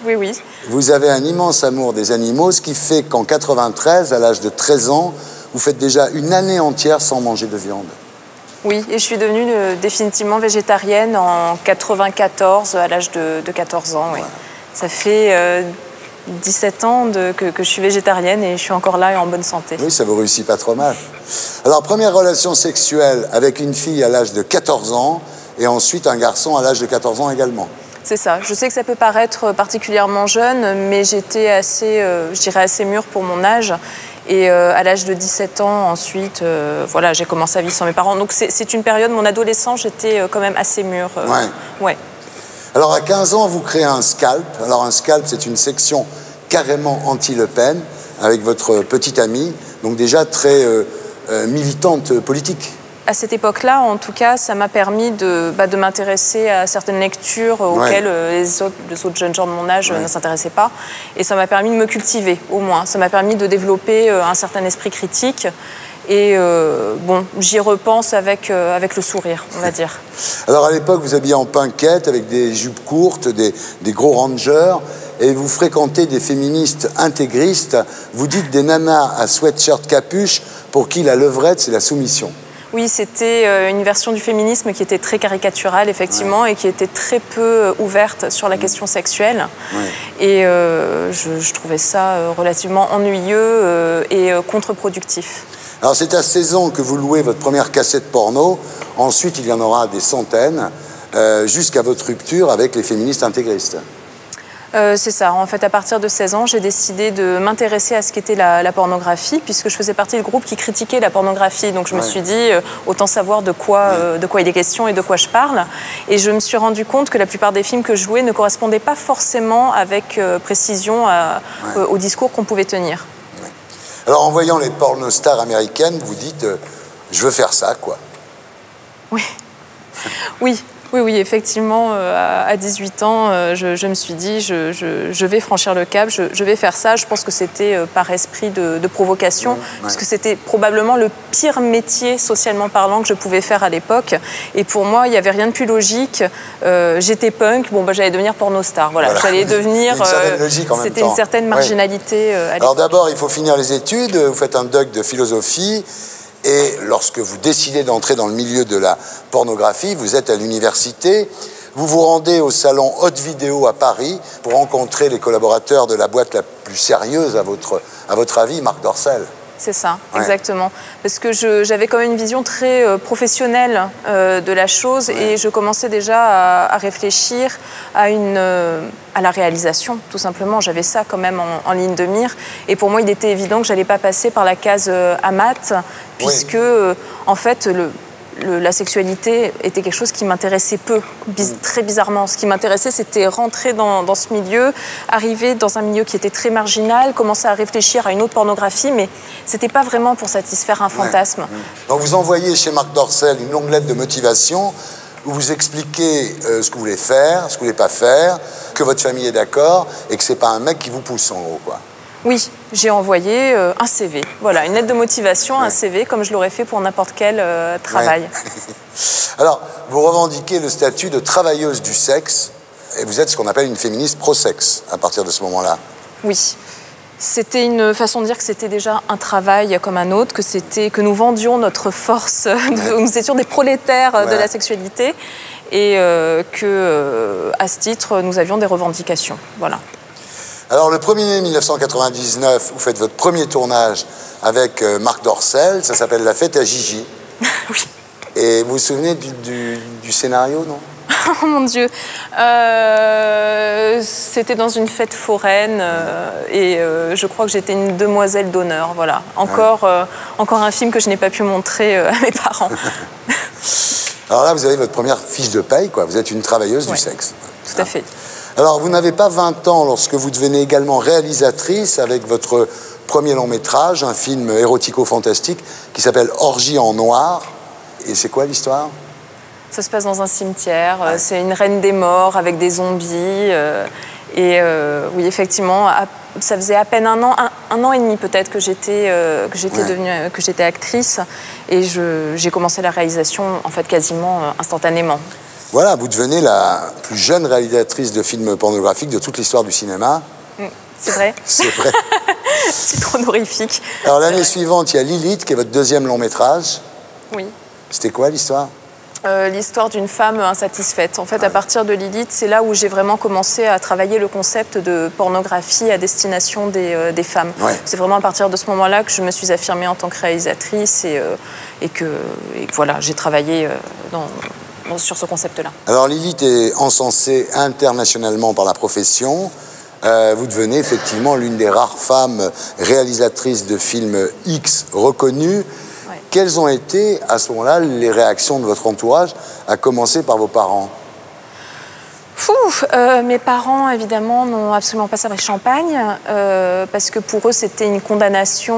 oui. Vous avez un immense amour des animaux, ce qui fait qu'en 93, à l'âge de 13 ans, vous faites déjà une année entière sans manger de viande. Oui, et je suis devenue définitivement végétarienne en 94, à l'âge de 14 ans. Oui. Ouais. Ça fait 17 ans que je suis végétarienne et je suis encore là et en bonne santé. Oui, ça vous réussit pas trop mal. Alors, première relation sexuelle avec une fille à l'âge de 14 ans et ensuite un garçon à l'âge de 14 ans également. C'est ça. Je sais que ça peut paraître particulièrement jeune, mais j'étais assez, je dirais assez mûre pour mon âge. Et à l'âge de 17 ans, ensuite, voilà, j'ai commencé à vivre sans mes parents. Donc c'est une période, mon adolescence, j'étais quand même assez mûre. Ouais. Alors à 15 ans, vous créez un Scalp. Alors un Scalp, c'est une section carrément anti-Le Pen, avec votre petite amie, donc déjà très militante politique. À cette époque-là, en tout cas, ça m'a permis de m'intéresser à certaines lectures auxquelles les autres jeunes gens de mon âge ne s'intéressaient pas. Et ça m'a permis de me cultiver, au moins. Ça m'a permis de développer un certain esprit critique. Et bon, j'y repense avec le sourire, on va dire. Alors à l'époque, vous habillez en punkette, avec des jupes courtes, des gros rangers, et vous fréquentez des féministes intégristes. Vous dites des nanas à sweatshirt capuche pour qui la levrette, c'est la soumission. Oui, c'était une version du féminisme qui était très caricaturale, effectivement, et qui était très peu ouverte sur la question sexuelle. Et je trouvais ça relativement ennuyeux et contre-productif. Alors, c'est à 16 ans que vous louez votre première cassette porno. Ensuite, il y en aura des centaines, jusqu'à votre rupture avec les féministes intégristes. C'est ça. En fait, à partir de 16 ans, j'ai décidé de m'intéresser à ce qu'était la pornographie, puisque je faisais partie du groupe qui critiquait la pornographie. Donc je me suis dit, autant savoir de quoi il est question et de quoi je parle. Et je me suis rendu compte que la plupart des films que je jouais ne correspondaient pas forcément avec précision au discours qu'on pouvait tenir. Alors en voyant les pornostars américaines, vous dites, je veux faire ça, quoi. Oui, effectivement, à 18 ans, je me suis dit, je vais franchir le cap, je vais faire ça. Je pense que c'était par esprit de provocation, puisque c'était probablement le pire métier, socialement parlant, que je pouvais faire à l'époque. Et pour moi, il n'y avait rien de plus logique. J'étais punk, j'allais devenir pornostar. Voilà. J'allais devenir... C'était une certaine marginalité à l'époque. Alors d'abord, il faut finir les études. Vous faites un doc de philosophie. Et lorsque vous décidez d'entrer dans le milieu de la pornographie, vous êtes à l'université, vous vous rendez au salon Haute Vidéo à Paris pour rencontrer les collaborateurs de la boîte la plus sérieuse, à votre avis, Marc Dorcel. c'est ça, exactement. Parce que j'avais quand même une vision très professionnelle de la chose et je commençais déjà à réfléchir à la réalisation, tout simplement. J'avais ça quand même en ligne de mire. Et pour moi, il était évident que je n'allais pas passer par la case amat, puisque, en fait, la sexualité était quelque chose qui m'intéressait peu, très bizarrement. Ce qui m'intéressait, c'était rentrer dans ce milieu, arriver dans un milieu qui était très marginal, commencer à réfléchir à une autre pornographie, mais c'était pas vraiment pour satisfaire un fantasme. Donc vous envoyez chez Marc Dorcel une longue lettre de motivation où vous expliquez ce que vous voulez faire, ce que vous voulez pas faire, que votre famille est d'accord et que c'est pas un mec qui vous pousse en gros, quoi. Oui, j'ai envoyé un CV. Voilà, une lettre de motivation, un CV, comme je l'aurais fait pour n'importe quel travail. Alors, vous revendiquez le statut de travailleuse du sexe et vous êtes ce qu'on appelle une féministe pro-sexe à partir de ce moment-là. Oui. C'était une façon de dire que c'était déjà un travail comme un autre, que nous vendions notre force, nous étions des prolétaires de la sexualité et que, à ce titre, nous avions des revendications. Voilà. Alors, le 1er mai 1999, vous faites votre premier tournage avec Marc Dorcel, ça s'appelle La fête à Gigi. Oui. Et vous vous souvenez du scénario, non? Oh mon Dieu, c'était dans une fête foraine et je crois que j'étais une demoiselle d'honneur, voilà. Encore un film que je n'ai pas pu montrer à mes parents. Alors là, vous avez votre première fiche de paye, quoi. Vous êtes une travailleuse du sexe. Tout à fait. Alors, vous n'avez pas 20 ans lorsque vous devenez également réalisatrice avec votre premier long métrage, un film érotico-fantastique qui s'appelle Orgie en noir. Et c'est quoi l'histoire? Ça se passe dans un cimetière, c'est une reine des morts avec des zombies. Oui, effectivement, ça faisait à peine un an et demi peut-être que j'étais actrice. Et j'ai commencé la réalisation en fait quasiment instantanément. Voilà, vous devenez la plus jeune réalisatrice de films pornographiques de toute l'histoire du cinéma. C'est vrai. C'est vrai. C'est trop honorifique. Alors l'année suivante, il y a Lilith, qui est votre deuxième long métrage. Oui. C'était quoi l'histoire? L'histoire d'une femme insatisfaite. En fait, à partir de Lilith, c'est là où j'ai vraiment commencé à travailler le concept de pornographie à destination des femmes. C'est vraiment à partir de ce moment-là que je me suis affirmée en tant que réalisatrice et que voilà, j'ai travaillé sur ce concept-là. Alors Lilith est encensée internationalement par la profession. Vous devenez effectivement l'une des rares femmes réalisatrices de films X reconnus. Quelles ont été, à ce moment-là, les réactions de votre entourage, à commencer par vos parents? Mes parents, évidemment, n'ont absolument pas servi champagne, parce que pour eux, c'était une condamnation.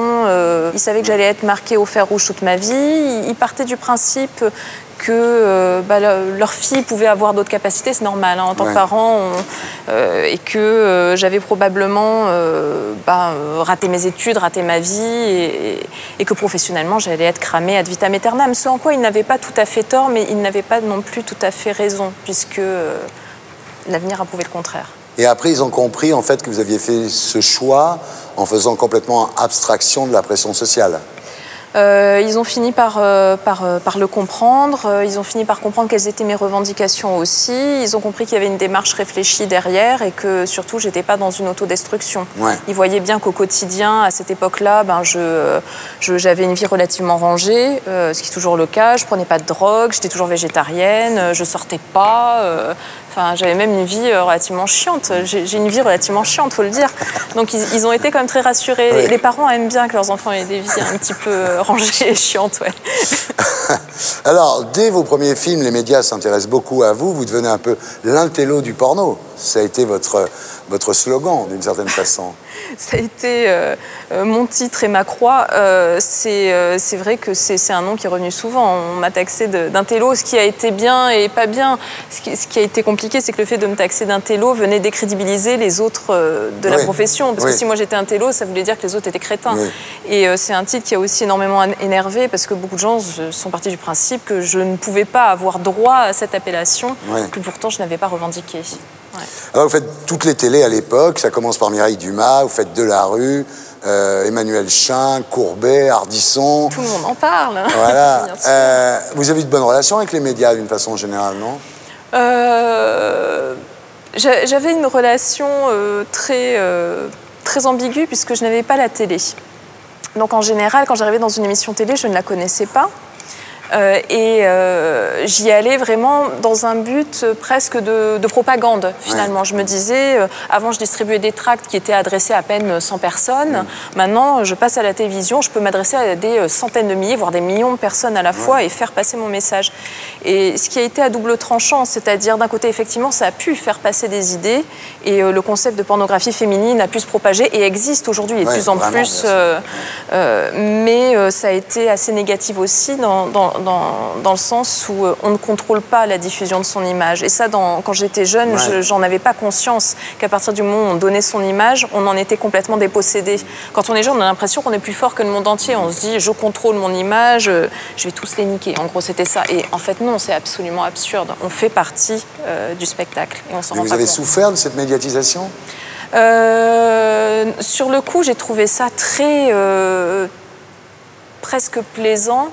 Ils savaient que j'allais être marquée au fer rouge toute ma vie. Ils partaient du principe que leur fille pouvait avoir d'autres capacités, c'est normal, hein, en tant que parent, et que j'avais probablement raté mes études, raté ma vie, et que professionnellement, j'allais être cramée ad vitam aeternam. Ce en quoi ils n'avaient pas tout à fait tort, mais ils n'avaient pas non plus tout à fait raison, puisque l'avenir a prouvé le contraire. Et après, ils ont compris, en fait, que vous aviez fait ce choix en faisant complètement abstraction de la pression sociale. Ils ont fini par le comprendre, ils ont fini par comprendre quelles étaient mes revendications aussi, ils ont compris qu'il y avait une démarche réfléchie derrière et que surtout j'étais pas dans une autodestruction. Ils voyaient bien qu'au quotidien, à cette époque-là, j'avais une vie relativement rangée, ce qui est toujours le cas, je prenais pas de drogue, j'étais toujours végétarienne, je sortais pas, j'avais même une vie relativement chiante, j'ai une vie relativement chiante, faut le dire. Donc ils ont été quand même très rassurés. Les parents aiment bien que leurs enfants aient des vies un petit peu rangée et chiante, Alors, dès vos premiers films, les médias s'intéressent beaucoup à vous. Vous devenez un peu l'intello du porno. Ça a été votre slogan, d'une certaine façon. Ça a été mon titre et ma croix. C'est vrai que c'est un nom qui est revenu souvent. On m'a taxé d'intello, ce qui a été bien et pas bien. Ce qui a été compliqué, c'est que le fait de me taxer d'intello venait décrédibiliser les autres de la profession. Parce que si moi j'étais intello, ça voulait dire que les autres étaient crétins. Et c'est un titre qui a aussi énormément énervé parce que beaucoup de gens sont partis du principe que je ne pouvais pas avoir droit à cette appellation que pourtant je n'avais pas revendiquée. Alors vous faites toutes les télés à l'époque, ça commence par Mireille Dumas, vous faites Delarue, Emmanuel Chin, Courbet, Ardisson. Tout le monde en parle. Voilà. Vous avez eu de bonnes relations avec les médias d'une façon générale, non? J'avais une relation très ambiguë puisque je n'avais pas la télé. Donc en général, quand j'arrivais dans une émission télé, je ne la connaissais pas. J'y allais vraiment dans un but presque de propagande, finalement. Ouais. Je me disais, avant je distribuais des tracts qui étaient adressés à peine 100 personnes. Maintenant, je passe à la télévision, je peux m'adresser à des centaines de milliers, voire des millions de personnes à la fois et faire passer mon message. Et ce qui a été à double tranchant, c'est-à-dire d'un côté, effectivement, ça a pu faire passer des idées et le concept de pornographie féminine a pu se propager et existe aujourd'hui de plus en plus. Mais ça a été assez négatif aussi dans le sens où on ne contrôle pas la diffusion de son image. Et ça, quand j'étais jeune, j'en avais pas conscience qu'à partir du moment où on donnait son image, on en était complètement dépossédé. Quand on est jeune, on a l'impression qu'on est plus fort que le monde entier. On se dit, je contrôle mon image, je vais tous les niquer. En gros, c'était ça. Et en fait, non, c'est absolument absurde. On fait partie du spectacle. Et on s'en rend pas compte. Vous avez souffert de cette médiatisation ? Sur le coup, j'ai trouvé ça très... presque plaisant.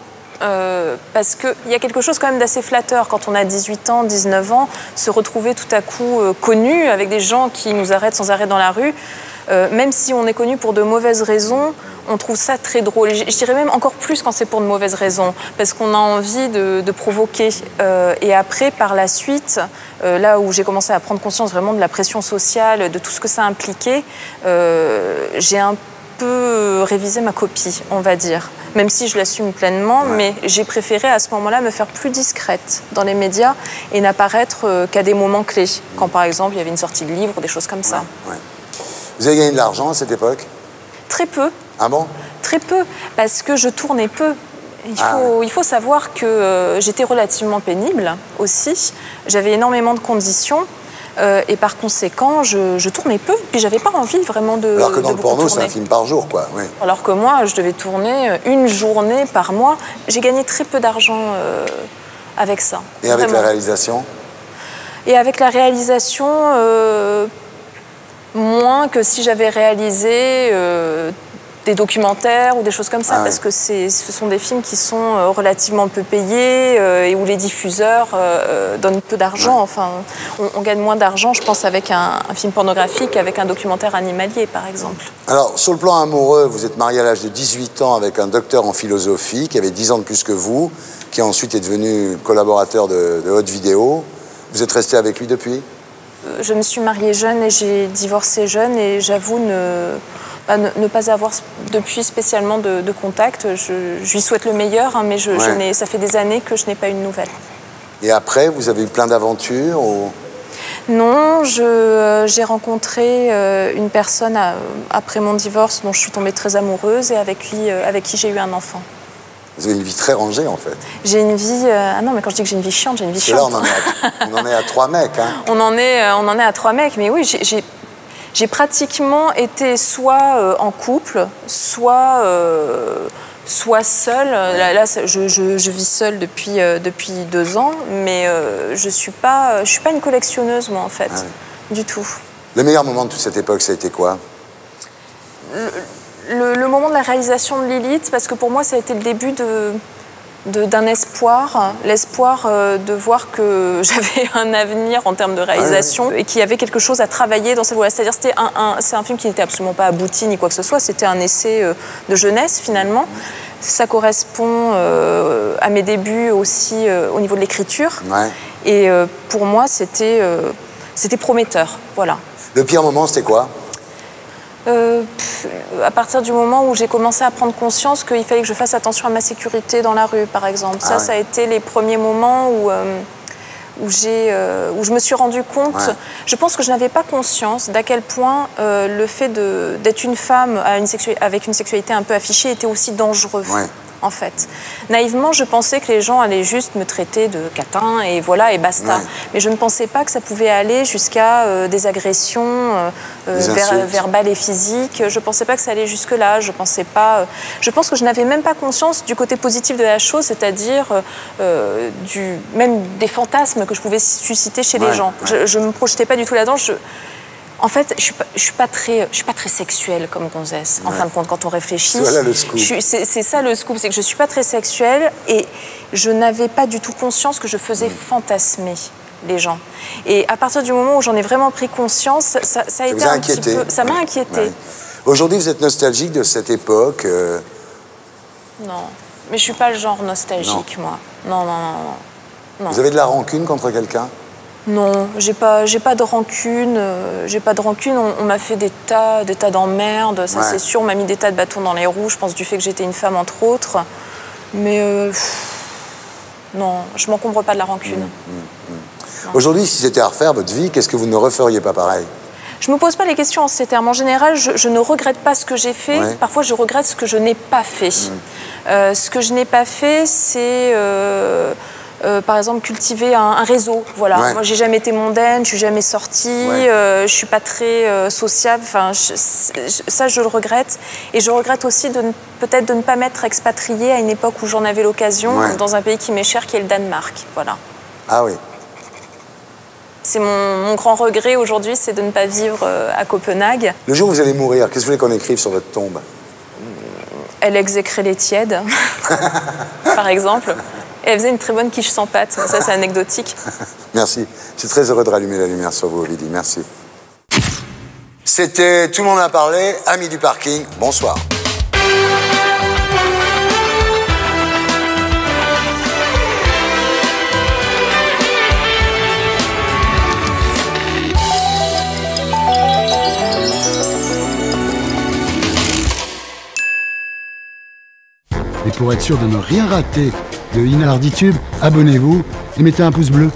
Parce qu'il y a quelque chose quand même d'assez flatteur quand on a 18 ans, 19 ans, se retrouver tout à coup connu avec des gens qui nous arrêtent sans arrêt dans la rue. Même si on est connu pour de mauvaises raisons, on trouve ça très drôle. Je dirais même encore plus quand c'est pour de mauvaises raisons, parce qu'on a envie de provoquer. Et après, par la suite, là où j'ai commencé à prendre conscience vraiment de la pression sociale, de tout ce que ça impliquait, j'ai un peu révisé ma copie, on va dire. Même si je l'assume pleinement, mais j'ai préféré à ce moment-là me faire plus discrète dans les médias et n'apparaître qu'à des moments clés, quand par exemple il y avait une sortie de livre ou des choses comme ça. Vous avez gagné de l'argent à cette époque ? Très peu. Ah bon ? Très peu, parce que je tournais peu. Il faut savoir que j'étais relativement pénible aussi. J'avais énormément de conditions. Et par conséquent, je tournais peu, puis j'avais pas envie vraiment de. Alors que dans le porno, c'est un film par jour, quoi. Oui. Alors que moi, je devais tourner une journée par mois. J'ai gagné très peu d'argent avec ça. Et avec la réalisation ? Et avec la réalisation, moins que si j'avais réalisé des documentaires ou des choses comme ça, parce que ce sont des films qui sont relativement peu payés et où les diffuseurs donnent peu d'argent. Enfin, on gagne moins d'argent, je pense, avec un film pornographique qu'avec un documentaire animalier, par exemple. Alors, sur le plan amoureux, vous êtes marié à l'âge de 18 ans avec un docteur en philosophie qui avait 10 ans de plus que vous, qui ensuite est devenu collaborateur de Haute Vidéo. Vous êtes resté avec lui depuis ? Je me suis mariée jeune et j'ai divorcé jeune et j'avoue ne pas avoir depuis spécialement de contact. Je lui souhaite le meilleur, hein, mais ça fait des années que je n'ai pas eu de nouvelles. Et après, vous avez eu plein d'aventures ou... Non, j'ai rencontré une personne après mon divorce dont je suis tombée très amoureuse et avec qui j'ai eu un enfant. Vous avez une vie très rangée, en fait. J'ai une vie... Ah non, mais quand je dis que j'ai une vie chiante, j'ai une vie chiante. Là, on en est à 3 mecs. Hein. On en est à 3 mecs, mais oui, j'ai pratiquement été soit en couple, soit seule. Là je vis seule depuis 2 ans, mais je suis pas une collectionneuse, moi, en fait, du tout. Le meilleur moment de toute cette époque, ça a été quoi ? Le moment de la réalisation de Lilith, parce que pour moi, ça a été le début d'un espoir, l'espoir de voir que j'avais un avenir en termes de réalisation et qu'il y avait quelque chose à travailler dans cette voie-là. C'est-à-dire c'est un film qui n'était absolument pas abouti ni quoi que ce soit, c'était un essai de jeunesse finalement. Ça correspond à mes débuts aussi au niveau de l'écriture. Et pour moi, c'était prometteur, voilà. Le pire moment, c'était quoi ? À partir du moment où j'ai commencé à prendre conscience qu'il fallait que je fasse attention à ma sécurité dans la rue, par exemple. Ça a été les premiers moments où je me suis rendu compte. Je pense que je n'avais pas conscience d'à quel point le fait d'être une femme avec une sexualité un peu affichée était aussi dangereux. En fait. Naïvement, je pensais que les gens allaient juste me traiter de catin et voilà, et basta. Mais je ne pensais pas que ça pouvait aller jusqu'à des agressions verbales et physiques. Je ne pensais pas que ça allait jusque-là. Je pense que je n'avais même pas conscience du côté positif de la chose, c'est-à-dire même des fantasmes que je pouvais susciter chez les gens. Je ne me projetais pas du tout là-dedans. En fait, je suis pas très sexuelle comme gonzesse. En fin de compte, quand on réfléchit, voilà le scoop. C'est ça le scoop, c'est que je suis pas très sexuelle et je n'avais pas du tout conscience que je faisais fantasmer les gens. Et à partir du moment où j'en ai vraiment pris conscience, ça a été un petit peu, ça m'a inquiétée. Aujourd'hui, vous êtes nostalgique de cette époque Non, mais je suis pas le genre nostalgique, moi. Non. Vous avez de la rancune contre quelqu'un? Non, j'ai pas de rancune. On m'a fait des tas d'emmerdes, ça c'est sûr. On m'a mis des tas de bâtons dans les roues, je pense du fait que j'étais une femme, entre autres. Mais non, je m'encombre pas de la rancune. Aujourd'hui, si c'était à refaire votre vie, qu'est-ce que vous ne referiez pas pareil? Je me pose pas les questions en ces termes. En général, je ne regrette pas ce que j'ai fait. Ouais. Parfois, je regrette ce que je n'ai pas fait. Ce que je n'ai pas fait, c'est... par exemple, cultiver un réseau. Voilà. Ouais. Moi, j'ai jamais été mondaine, je suis jamais sortie, je suis pas très sociable. Enfin, ça, je le regrette. Et je regrette aussi peut-être de ne pas m'être expatriée à une époque où j'en avais l'occasion, dans un pays qui m'est cher, qui est le Danemark. Voilà. Ah oui. C'est mon grand regret aujourd'hui, c'est de ne pas vivre à Copenhague. Le jour où vous allez mourir, qu'est-ce que vous voulez qu'on écrive sur votre tombe? Elle exécrait les tièdes, par exemple. Et elle faisait une très bonne quiche sans pâte. Ça, c'est anecdotique. Merci. Je suis très heureux de rallumer la lumière sur vous, Ovidie. Merci. C'était Tout le monde a parlé, amis du parking. Bonsoir. Et pour être sûr de ne rien rater de Inarditube, abonnez-vous et mettez un pouce bleu.